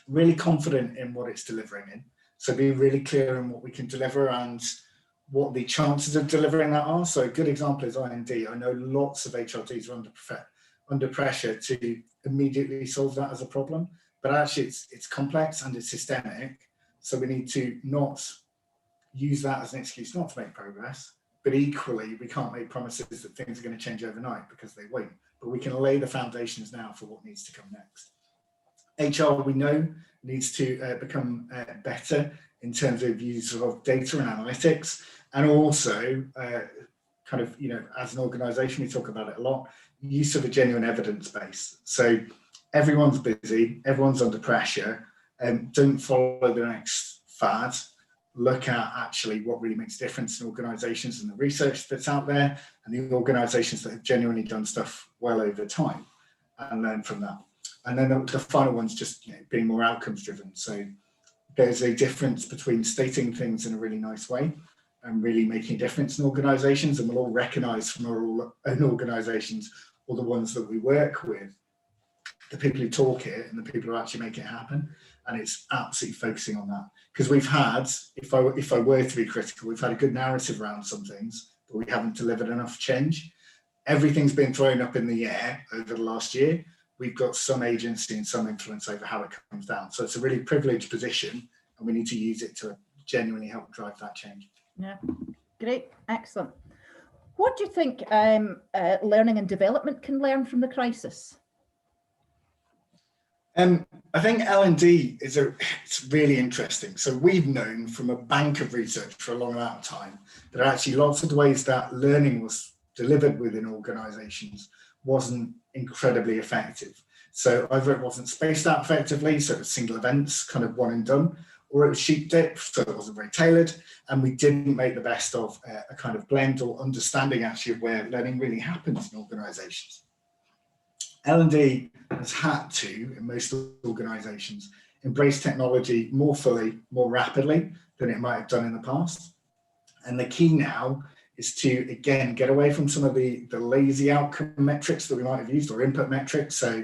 really confident in what it's delivering in. So be really clear in what we can deliver and what the chances of delivering that are. So a good example is IND. I know lots of HRDs are under pressure to immediately solve that as a problem, but actually it's complex and it's systemic. So we need to not use that as an excuse not to make progress, but equally we can't make promises that things are going to change overnight because they won't. But we can lay the foundations now for what needs to come next. HR, we know, needs to become better in terms of use of data and analytics, and also kind of, you know, as an organisation, we talk about it a lot, use of a genuine evidence base. So everyone's busy, everyone's under pressure, don't follow the next fad. Look at actually what really makes a difference in organisations and the research that's out there and the organisations that have genuinely done stuff well over time, and learn from that. And then the final one's just, you know, being more outcomes driven. So there's a difference between stating things in a really nice way and really making a difference in organisations, and we'll all recognise from our own organisations, or the ones that we work with, the people who talk it and the people who actually make it happen. And it's absolutely focusing on that, because we've had, if I were to be critical, we've had a good narrative around some things, but we haven't delivered enough change. Everything's been thrown up in the air over the last year. We've got some agency and some influence over how it comes down. So it's a really privileged position, and we need to use it to genuinely help drive that change. Yeah, great, excellent. What do you think learning and development can learn from the crisis? I think L&D it's really interesting. So we've known from a bank of research for a long amount of time that actually lots of the ways that learning was delivered within organisations wasn't incredibly effective. So either it wasn't spaced out effectively, so it was single events, kind of one and done, or it was sheep dip, so it wasn't very tailored, and we didn't make the best of a kind of blend or understanding actually of where learning really happens in organisations. L&D has had to, in most organisations, embrace technology more fully, more rapidly than it might have done in the past. And the key now is to, again, get away from some of the lazy outcome metrics that we might have used, or input metrics. So,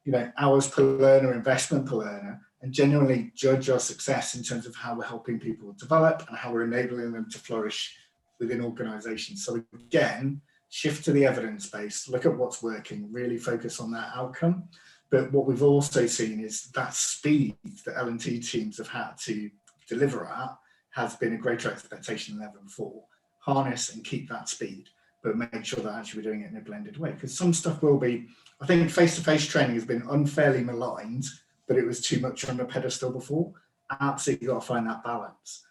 you know, hours per learner, investment per learner, and genuinely judge our success in terms of how we're helping people develop and how we're enabling them to flourish within organisations. So again, shift to the evidence base, look at what's working, really focus on that outcome. But what we've also seen is that speed that L&T teams have had to deliver at has been a greater expectation than ever before. Harness and keep that speed, but make sure that actually we're doing it in a blended way. Because some stuff will be, I think face-to-face training has been unfairly maligned, but it was too much on a pedestal before. absolutely got to find that balance.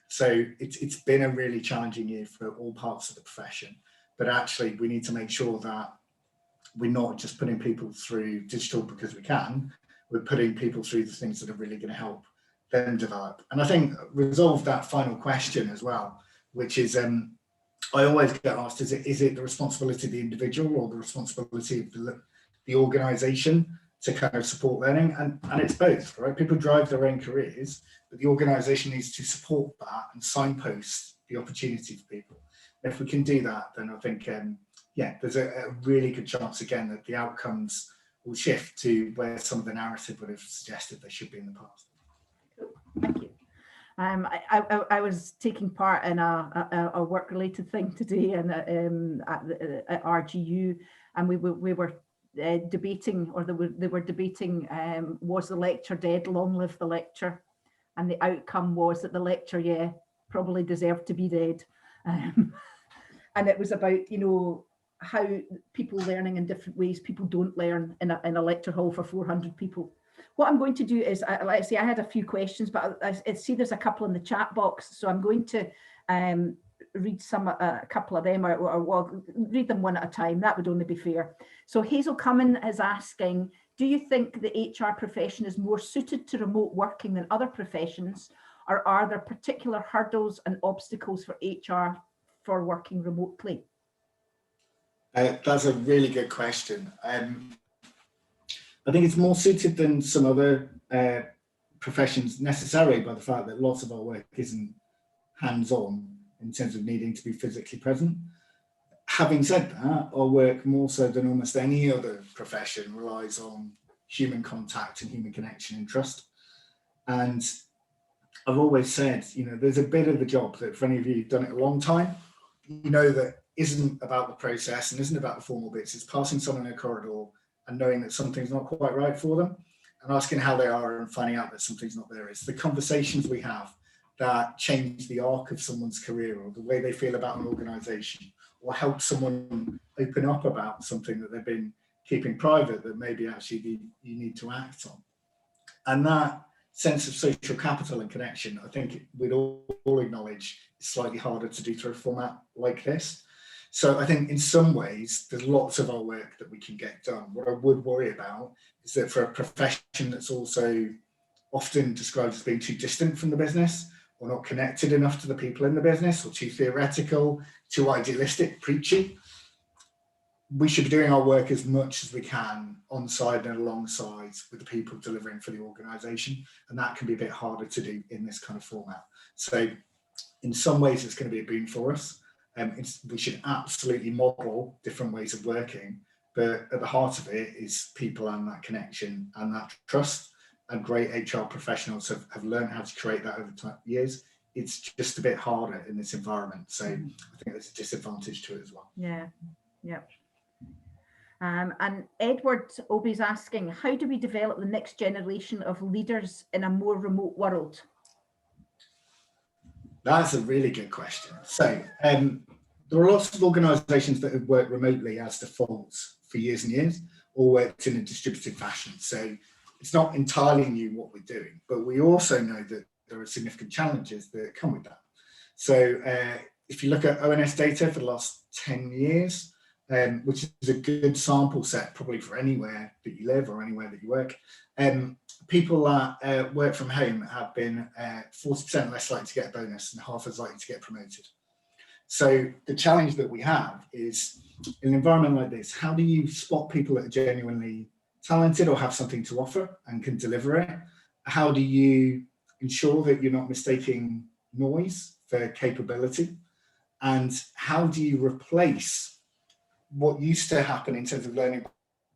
So it's been a really challenging year for all parts of the profession, but actually we need to make sure that we're not just putting people through digital because we can, we're putting people through the things that are really going to help them develop. And I think resolve that final question as well, which is, I always get asked, is it the responsibility of the individual or the responsibility of the organisation to kind of support learning? And it's both, right? People drive their own careers, but the organisation needs to support that and signpost the opportunity for people. And if we can do that, then I think, yeah, there's a really good chance again that the outcomes will shift to where some of the narrative would have suggested they should be in the past. Thank you. I was taking part in a work-related thing today and at RGU, and we were debating, or they were debating, was the lecture dead? Long live the lecture. And the outcome was that the lecture, yeah, probably deserved to be dead. And it was about, you know, how people learning in different ways. People don't learn in a lecture hall for 400 people. What I'm going to do is, like I say, I had a few questions, but I see there's a couple in the chat box, so I'm going to read a couple of them, or well, read them one at a time. That would only be fair. So Hazel Cummin is asking, do you think the HR profession is more suited to remote working than other professions, or are there particular hurdles and obstacles for HR for working remotely? That's a really good question. I think it's more suited than some other professions necessarily by the fact that lots of our work isn't hands-on in terms of needing to be physically present. Having said that, our work more so than almost any other profession relies on human contact and human connection and trust. And I've always said, you know, there's a bit of the job that for any of you who've done it a long time, you know, that isn't about the process and isn't about the formal bits. It's passing someone in a corridor and knowing that something's not quite right for them and asking how they are and finding out that something's not there. It's the conversations we have that change the arc of someone's career or the way they feel about an organisation, or help someone open up about something that they've been keeping private that maybe actually you need to act on. And that sense of social capital and connection, I think we'd all acknowledge is slightly harder to do through a format like this. So I think in some ways, there's lots of our work that we can get done. What I would worry about is that for a profession that's also often described as being too distant from the business, or not connected enough to the people in the business, or too theoretical, too idealistic, preachy, we should be doing our work as much as we can on side and alongside with the people delivering for the organisation. And that can be a bit harder to do in this kind of format. So in some ways, it's going to be a boon for us. We should absolutely model different ways of working, but at the heart of it is people and that connection and that trust. And great HR professionals have learned how to create that over years. It's just a bit harder in this environment. So I think there's a disadvantage to it as well. Yeah, yeah. And Edward Obi's asking, how do we develop the next generation of leaders in a more remote world? That's a really good question. So there are lots of organisations that have worked remotely as defaults for years and years, or worked in a distributed fashion. So it's not entirely new what we're doing, but we also know that there are significant challenges that come with that. So if you look at ONS data for the last 10 years, which is a good sample set probably for anywhere that you live or anywhere that you work, people that work from home have been 40% less likely to get a bonus and half as likely to get promoted. So the challenge that we have is, in an environment like this, how do you spot people that are genuinely talented or have something to offer and can deliver it? How do you ensure that you're not mistaking noise for capability? And how do you replace what used to happen in terms of learning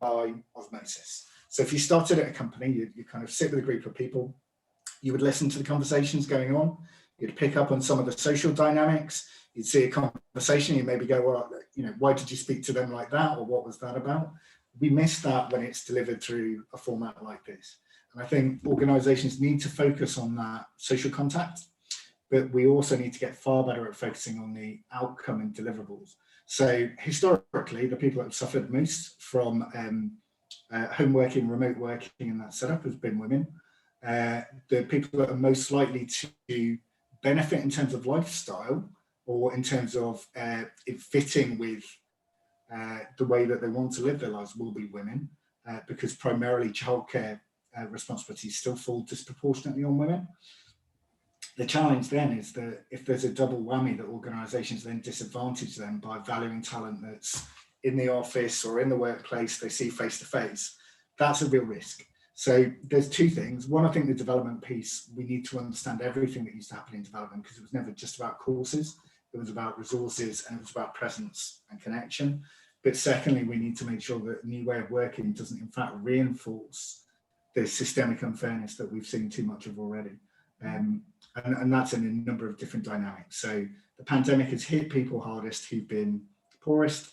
by osmosis? So if you started at a company, you kind of sit with a group of people, you would listen to the conversations going on, you'd pick up on some of the social dynamics, you'd see a conversation, you maybe go, well, you know, why did you speak to them like that? Or what was that about? We miss that when it's delivered through a format like this. And I think organizations need to focus on that social contact, but we also need to get far better at focusing on the outcome and deliverables. So historically, the people that have suffered most from home working, remote working and that setup has been women. the people that are most likely to benefit in terms of lifestyle or in terms of it fitting with the way that they want to live their lives will be women, because primarily childcare responsibilities still fall disproportionately on women. The challenge then is that if there's a double whammy, that organisations then disadvantage them by valuing talent that's in the office or in the workplace they see face to face. That's a real risk. So there's two things. One, I think the development piece, we need to understand everything that used to happen in development, because it was never just about courses. It was about resources and it was about presence and connection. But secondly, we need to make sure that a new way of working doesn't in fact reinforce the systemic unfairness that we've seen too much of already. And that's in a number of different dynamics. So the pandemic has hit people hardest who've been poorest.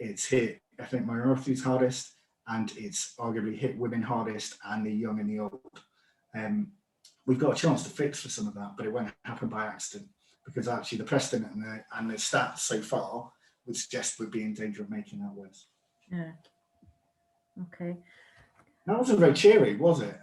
It's hit ethnic minorities hardest, and it's arguably hit women hardest and the young and the old. We've got a chance to fix for some of that, but it won't happen by accident, because actually the precedent and the stats so far would suggest we'd be in danger of making that worse. Yeah. Okay. That wasn't very cheery, was it?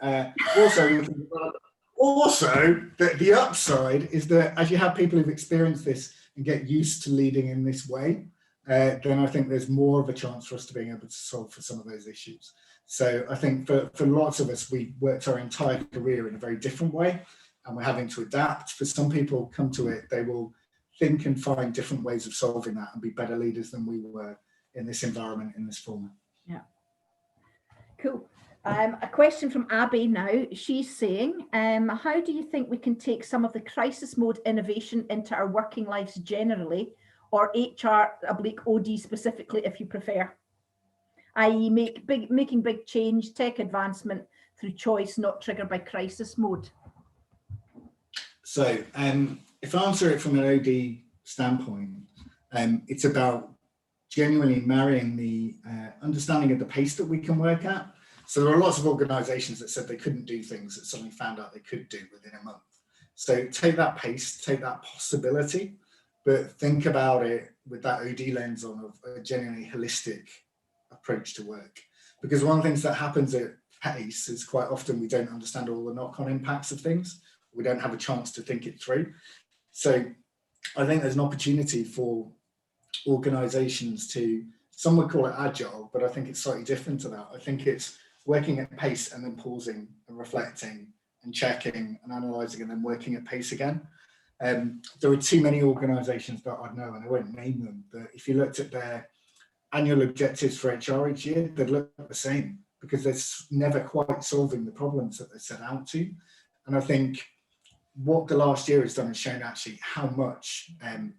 Also, the upside is that as you have people who've experienced this and get used to leading in this way, then I think there's more of a chance for us to being able to solve for some of those issues. So I think for lots of us, we worked our entire career in a very different way, and we're having to adapt. For some people come to it, they will think and find different ways of solving that and be better leaders than we were in this environment, in this format. Yeah. Cool. A question from Abby now. She's saying, how do you think we can take some of the crisis mode innovation into our working lives generally, or HR/OD specifically, if you prefer, i.e. making big change, tech advancement through choice, not triggered by crisis mode? So if I answer it from an OD standpoint, it's about genuinely marrying the understanding of the pace that we can work at. So there are lots of organisations that said they couldn't do things that suddenly found out they could do within a month. So take that pace, take that possibility, but think about it with that OD lens on, of a genuinely holistic approach to work. Because one of the things that happens at pace is quite often we don't understand all the knock-on impacts of things. We don't have a chance to think it through. So I think there's an opportunity for organisations to, some would call it agile, but I think it's slightly different to that. I think it's working at pace and then pausing and reflecting and checking and analysing and then working at pace again. There are too many organisations that I know, and I won't name them, but if you looked at their annual objectives for HR each year, they'd look the same, because they're never quite solving the problems that they set out to. And I think what the last year has done is shown actually how much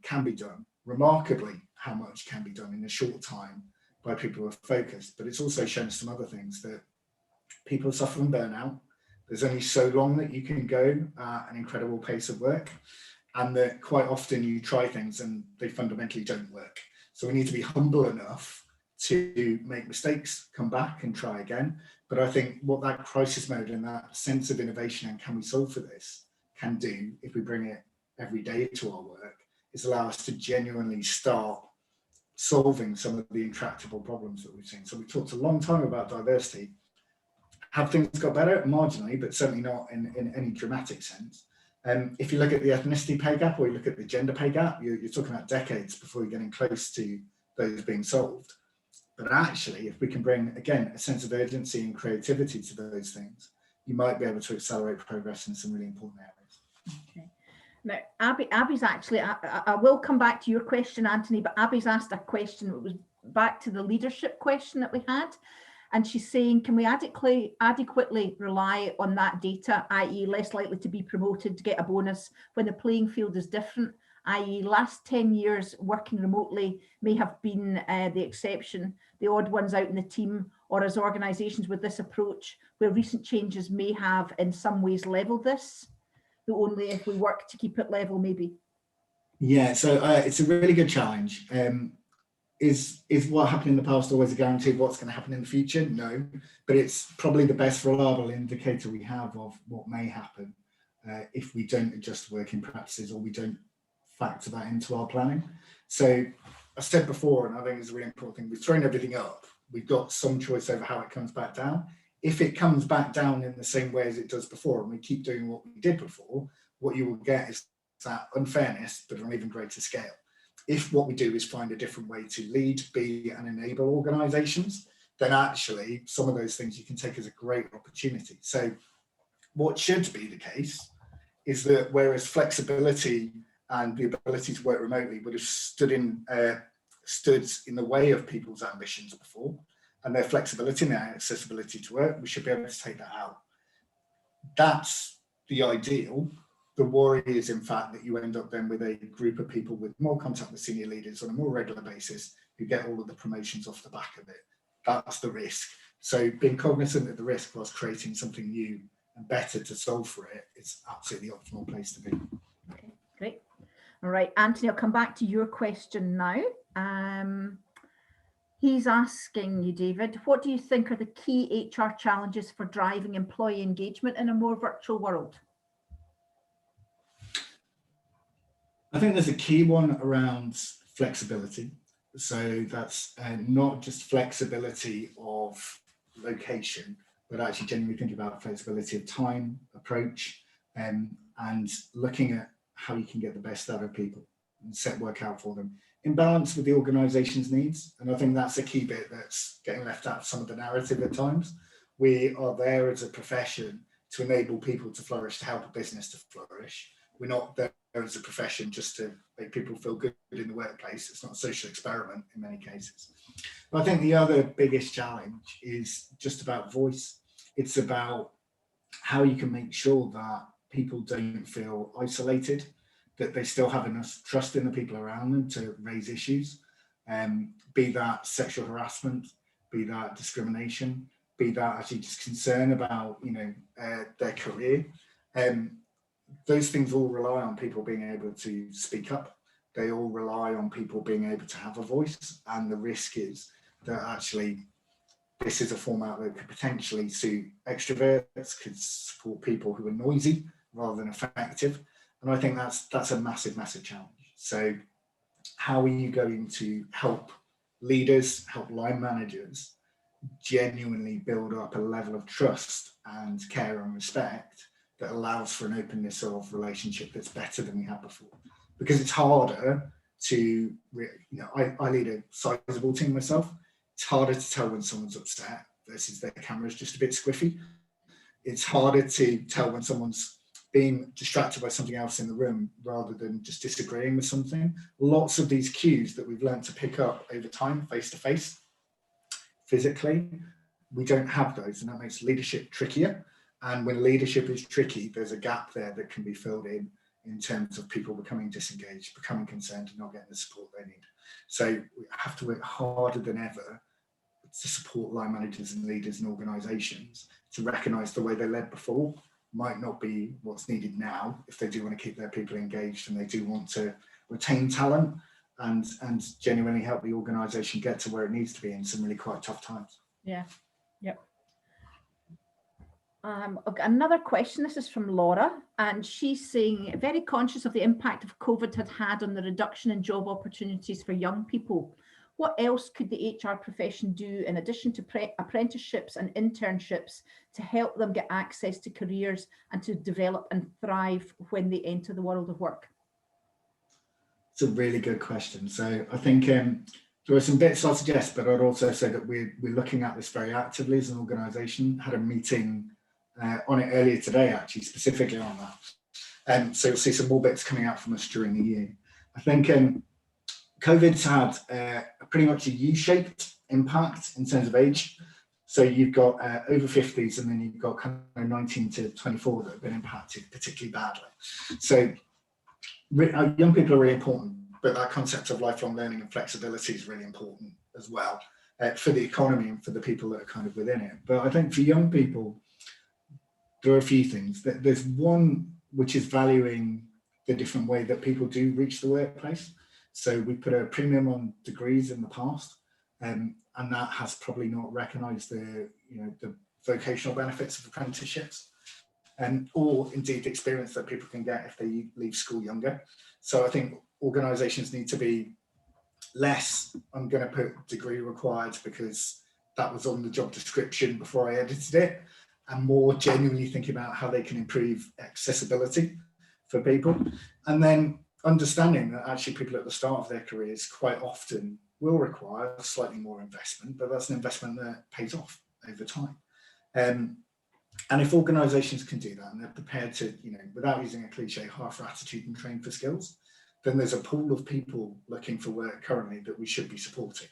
can be done, remarkably how much can be done in a short time by people who are focused. But it's also shown some other things, that people suffer from burnout. There's only so long that you can go at an incredible pace of work, and that quite often you try things and they fundamentally don't work. So we need to be humble enough to make mistakes, come back and try again. But I think what that crisis mode and that sense of innovation and can we solve for this can do, if we bring it every day to our work, is allow us to genuinely start solving some of the intractable problems that we've seen. So we talked a long time about diversity. Have things got better? Marginally, but certainly not in any dramatic sense. If you look at the ethnicity pay gap, or you look at the gender pay gap, you're talking about decades before you're getting close to those being solved. But actually, if we can bring, again, a sense of urgency and creativity to those things, you might be able to accelerate progress in some really important areas. Okay. Now, Abby's actually, I will come back to your question, Anthony, but Abby's asked a question that was back to the leadership question that we had. And she's saying, can we adequately rely on that data, i.e. less likely to be promoted to get a bonus when the playing field is different, i.e. last 10 years working remotely may have been the exception, the odd ones out in the team, or as organisations with this approach, where recent changes may have in some ways leveled this, though only if we work to keep it level maybe? Yeah, so it's a really good challenge. Is what happened in the past always a guarantee of what's going to happen in the future? No, but it's probably the best reliable indicator we have of what may happen if we don't adjust working practices or we don't factor that into our planning. So I said before, and I think it's a really important thing, we've thrown everything up. We've got some choice over how it comes back down. if it comes back down in the same way as it does before, and we keep doing what we did before, what you will get is that unfairness, but on an even greater scale. If what we do is find a different way to lead, be, and enable organisations, then actually some of those things you can take as a great opportunity. So what should be the case is that whereas flexibility and the ability to work remotely would have stood in the way of people's ambitions before, and their flexibility and their accessibility to work, we should be able to take that out. That's the ideal. The worry is, in fact, that you end up then with a group of people with more contact with senior leaders on a more regular basis who get all of the promotions off the back of it. That's the risk. So being cognizant of the risk whilst creating something new and better to solve for it, it's absolutely the optimal place to be. Okay, great. All right, Anthony, I'll come back to your question now. He's asking you, David, what do you think are the key HR challenges for driving employee engagement in a more virtual world? I think there's a key one around flexibility. So that's not just flexibility of location, but actually genuinely thinking about flexibility of time, approach, and looking at how you can get the best out of people and set work out for them in balance with the organisation's needs. And I think that's a key bit that's getting left out of some of the narrative at times. We are there as a profession to enable people to flourish, to help a business to flourish. We're not there as a profession just to make people feel good in the workplace. It's not a social experiment in many cases. But I think the other biggest challenge is just about voice. It's about how you can make sure that people don't feel isolated, that they still have enough trust in the people around them to raise issues, be that sexual harassment, be that discrimination, be that actually just concern about their career. Those things all rely on people being able to speak up. They all rely on people being able to have a voice, and the risk is that actually this is a format that could potentially suit extroverts, could support people who are noisy rather than effective. And I think that's a massive, massive challenge. So how are you going to help leaders, help line managers genuinely build up a level of trust and care and respect that allows for an openness of relationship that's better than we had before? Because it's harder to, I lead a sizable team myself. It's harder to tell when someone's upset versus their camera's just a bit squiffy. It's harder to tell when someone's being distracted by something else in the room rather than just disagreeing with something. Lots of these cues that we've learned to pick up over time, face to face, physically, we don't have those, and that makes leadership trickier. And when leadership is tricky, there's a gap there that can be filled in terms of people becoming disengaged, becoming concerned and not getting the support they need. So we have to work harder than ever to support line managers and leaders and organisations to recognise the way they led before might not be what's needed now if they do want to keep their people engaged and they do want to retain talent and genuinely help the organisation get to where it needs to be in some really quite tough times. Yeah, yep. Another question, this is from Laura, and she's saying, very conscious of the impact of COVID had on the reduction in job opportunities for young people. What else could the HR profession do in addition to apprenticeships and internships to help them get access to careers and to develop and thrive when they enter the world of work? It's a really good question. So I think there are some bits I'll suggest, but I'd also say that we're looking at this very actively as an organisation. Had a meeting on it earlier today, actually, specifically on that. So you'll see some more bits coming out from us during the year. I think COVID's had pretty much a U-shaped impact in terms of age. So you've got over 50s and then you've got kind of 19 to 24 that have been impacted particularly badly. So young people are really important, but that concept of lifelong learning and flexibility is really important as well for the economy and for the people that are kind of within it. But I think for young people, there are a few things. There's one which is valuing the different way that people do reach the workplace. So we put a premium on degrees in the past, and that has probably not recognised the vocational benefits of apprenticeships, or indeed the experience that people can get if they leave school younger. So I think organisations need to be less, I'm going to put degree required because that was on the job description before I edited it, and more genuinely thinking about how they can improve accessibility for people. And then understanding that actually people at the start of their careers quite often will require slightly more investment, but that's an investment that pays off over time. And if organisations can do that and they're prepared to, without using a cliche, hire for attitude and train for skills, then there's a pool of people looking for work currently that we should be supporting.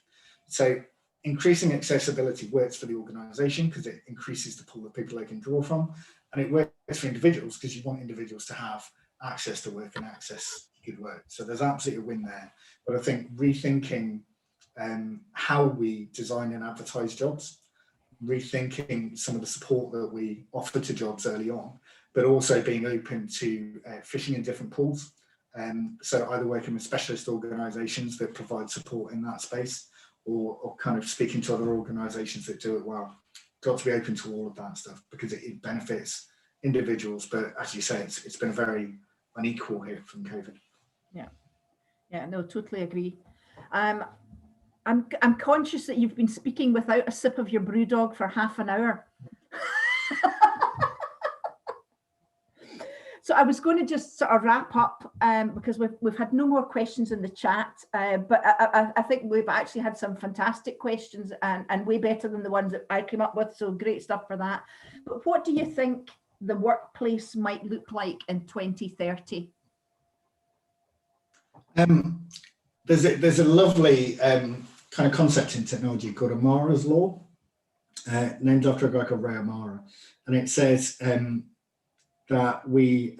So increasing accessibility works for the organisation because it increases the pool of people they can draw from, and it works for individuals because you want individuals to have access to work and access to good work. So there's absolutely a win there. But I think rethinking how we design and advertise jobs, rethinking some of the support that we offer to jobs early on, but also being open to fishing in different pools. So either working with specialist organisations that provide support in that space, or kind of speaking to other organisations that do it well. Got to be open to all of that stuff because it benefits individuals. But as you say, it's been a very unequal hit from COVID. Yeah, no, totally agree. I'm conscious that you've been speaking without a sip of your brew dog for half an hour. So I was going to just sort of wrap up because we've had no more questions in the chat, but I think we've actually had some fantastic questions and way better than the ones that I came up with. So great stuff for that. But what do you think the workplace might look like in 2030? There's a lovely kind of concept in technology called Amara's Law, named after a guy called Ray Amara, and it says that we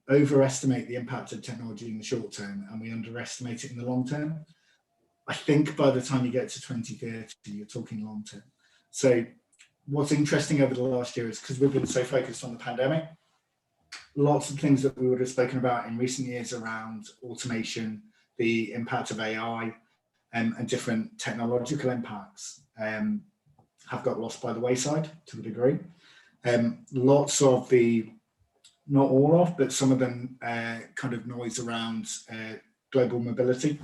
overestimate the impact of technology in the short term and we underestimate it in the long term. I think by the time you get to 2030, you're talking long term. So what's interesting over the last year is because we've been so focused on the pandemic, lots of things that we would have spoken about in recent years around automation, the impact of AI, and different technological impacts have got lost by the wayside to a degree. Lots of the, not all of, but some of them kind of noise around global mobility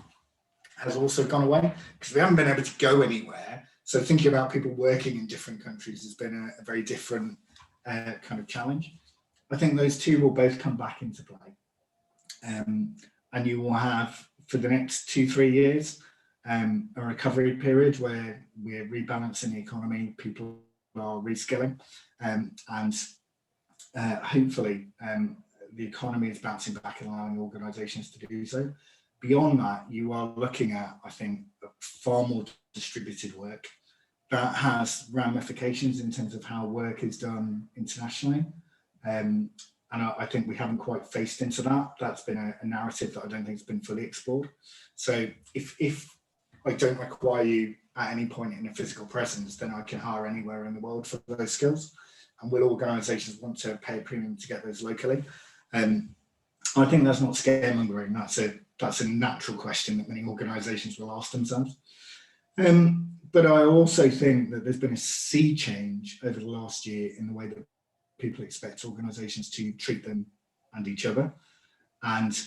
has also gone away because we haven't been able to go anywhere. So thinking about people working in different countries has been a very different kind of challenge. I think those two will both come back into play. And you will have, for the next 2-3 years, a recovery period where we're rebalancing the economy, people are reskilling, and hopefully the economy is bouncing back and allowing organisations to do so. Beyond that, you are looking at, I think, far more distributed work that has ramifications in terms of how work is done internationally. And I think we haven't quite faced into that. That's been a narrative that I don't think has been fully explored. So if I don't require you at any point in a physical presence, then I can hire anywhere in the world for those skills. And will organisations want to pay a premium to get those locally? I think that's not scaremongering. That's a natural question that many organisations will ask themselves. But I also think that there's been a sea change over the last year in the way that people expect organisations to treat them and each other. And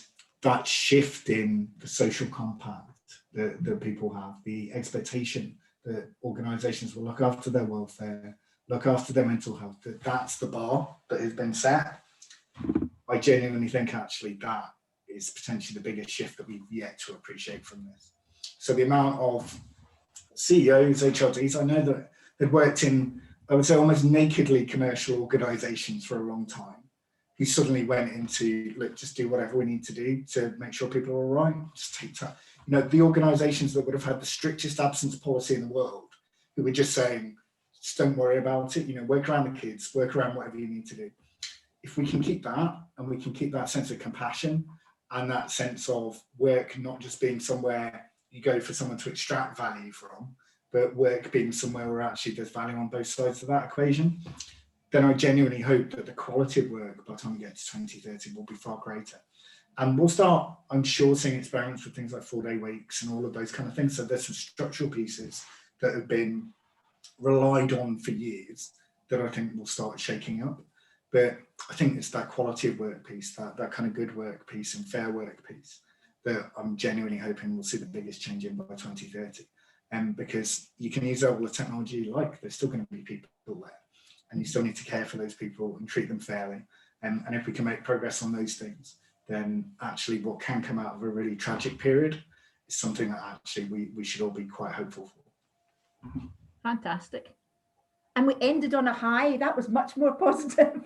that shift in the social compact that people have, the expectation that organisations will look after their welfare, look after their mental health, that's the bar that has been set. I genuinely think actually that is potentially the biggest shift that we've yet to appreciate from this. So the amount of CEOs, HRDs, I know that they've worked in, I would say, almost nakedly commercial organisations for a long time, who suddenly went into, look, just do whatever we need to do to make sure people are all right. Just take time. The organisations that would have had the strictest absence policy in the world, who were just saying, just don't worry about it, work around the kids, work around whatever you need to do. If we can keep that, and we can keep that sense of compassion and that sense of work not just being somewhere you go for someone to extract value from, but work being somewhere where actually there's value on both sides of that equation, then I genuinely hope that the quality of work by the time we get to 2030 will be far greater. And we'll start, I'm sure, seeing experiments with things like 4-day weeks and all of those kind of things. So there's some structural pieces that have been relied on for years that I think will start shaking up. But I think it's that quality of work piece, that kind of good work piece and fair work piece that I'm genuinely hoping we'll see the biggest change in by 2030. because you can use all the technology you like, there's still going to be people there, and you still need to care for those people and treat them fairly. And if we can make progress on those things, then actually what can come out of a really tragic period is something that actually we should all be quite hopeful for. Fantastic. And we ended on a high. That was much more positive.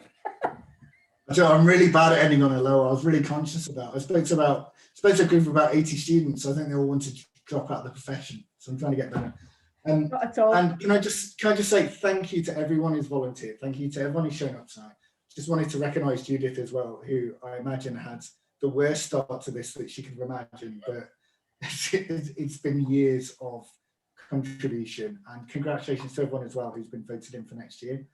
I'm really bad at ending on a low. I was really conscious of that. I spoke to a group of about 80 students. I think they all wanted to drop out of the profession. So I'm trying to get better. Not at all. And can I just say thank you to everyone who's volunteered. Thank you to everyone who's shown up tonight. Just wanted to recognise Judith as well, who I imagine had the worst start to this that she could imagine, but it's been years of contribution, and congratulations to everyone as well who's been voted in for next year.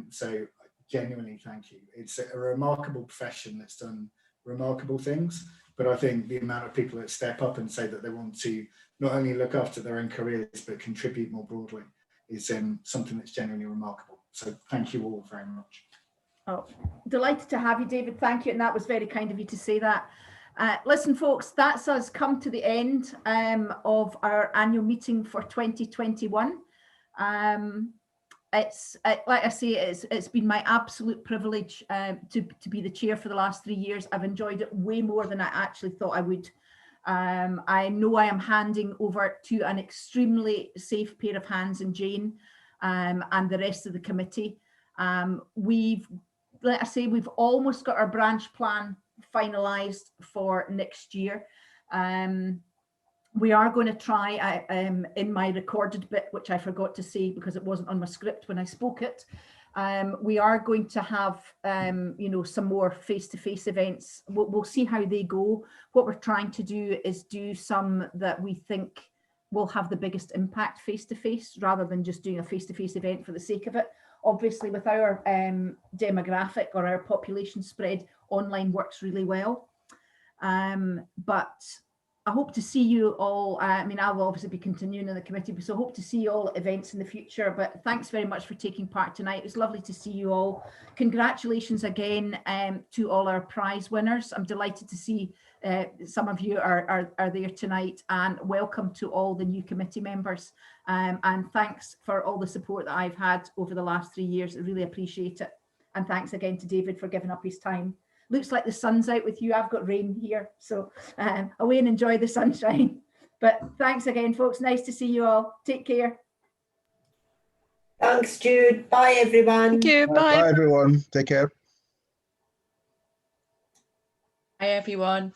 So genuinely thank you. It's a remarkable profession that's done remarkable things, but I think the amount of people that step up and say that they want to not only look after their own careers but contribute more broadly is something that's genuinely remarkable. So thank you all very much. Oh, delighted to have you, David. Thank you. And that was very kind of you to say that. Listen, folks, that's us come to the end of our annual meeting for 2021. It's like I say, it's been my absolute privilege to be the chair for the last 3 years. I've enjoyed it way more than I actually thought I would. I know I am handing over to an extremely safe pair of hands in Jane and the rest of the committee. Like I say, we've almost got our branch plan finalised for next year. We are going to try, in my recorded bit, which I forgot to say because it wasn't on my script when I spoke it, we are going to have, some more face-to-face events. We'll see how they go. What we're trying to do is do some that we think will have the biggest impact face-to-face, rather than just doing a face-to-face event for the sake of it. Obviously, with our demographic or our population spread, online works really well. But I hope to see you all. I'll obviously be continuing in the committee, so I hope to see you all at events in the future. But thanks very much for taking part tonight. It was lovely to see you all. Congratulations again to all our prize winners. I'm delighted to see some of you are there tonight, and welcome to all the new committee members. And thanks for all the support that I've had over the last 3 years. I really appreciate it. And thanks again to David for giving up his time. Looks like the sun's out with you. I've got rain here, so away and enjoy the sunshine. But thanks again, folks. Nice to see you all. Take care. Thanks, Jude. Bye, everyone. Thank you. Bye. Bye, everyone. Take care. Bye, everyone.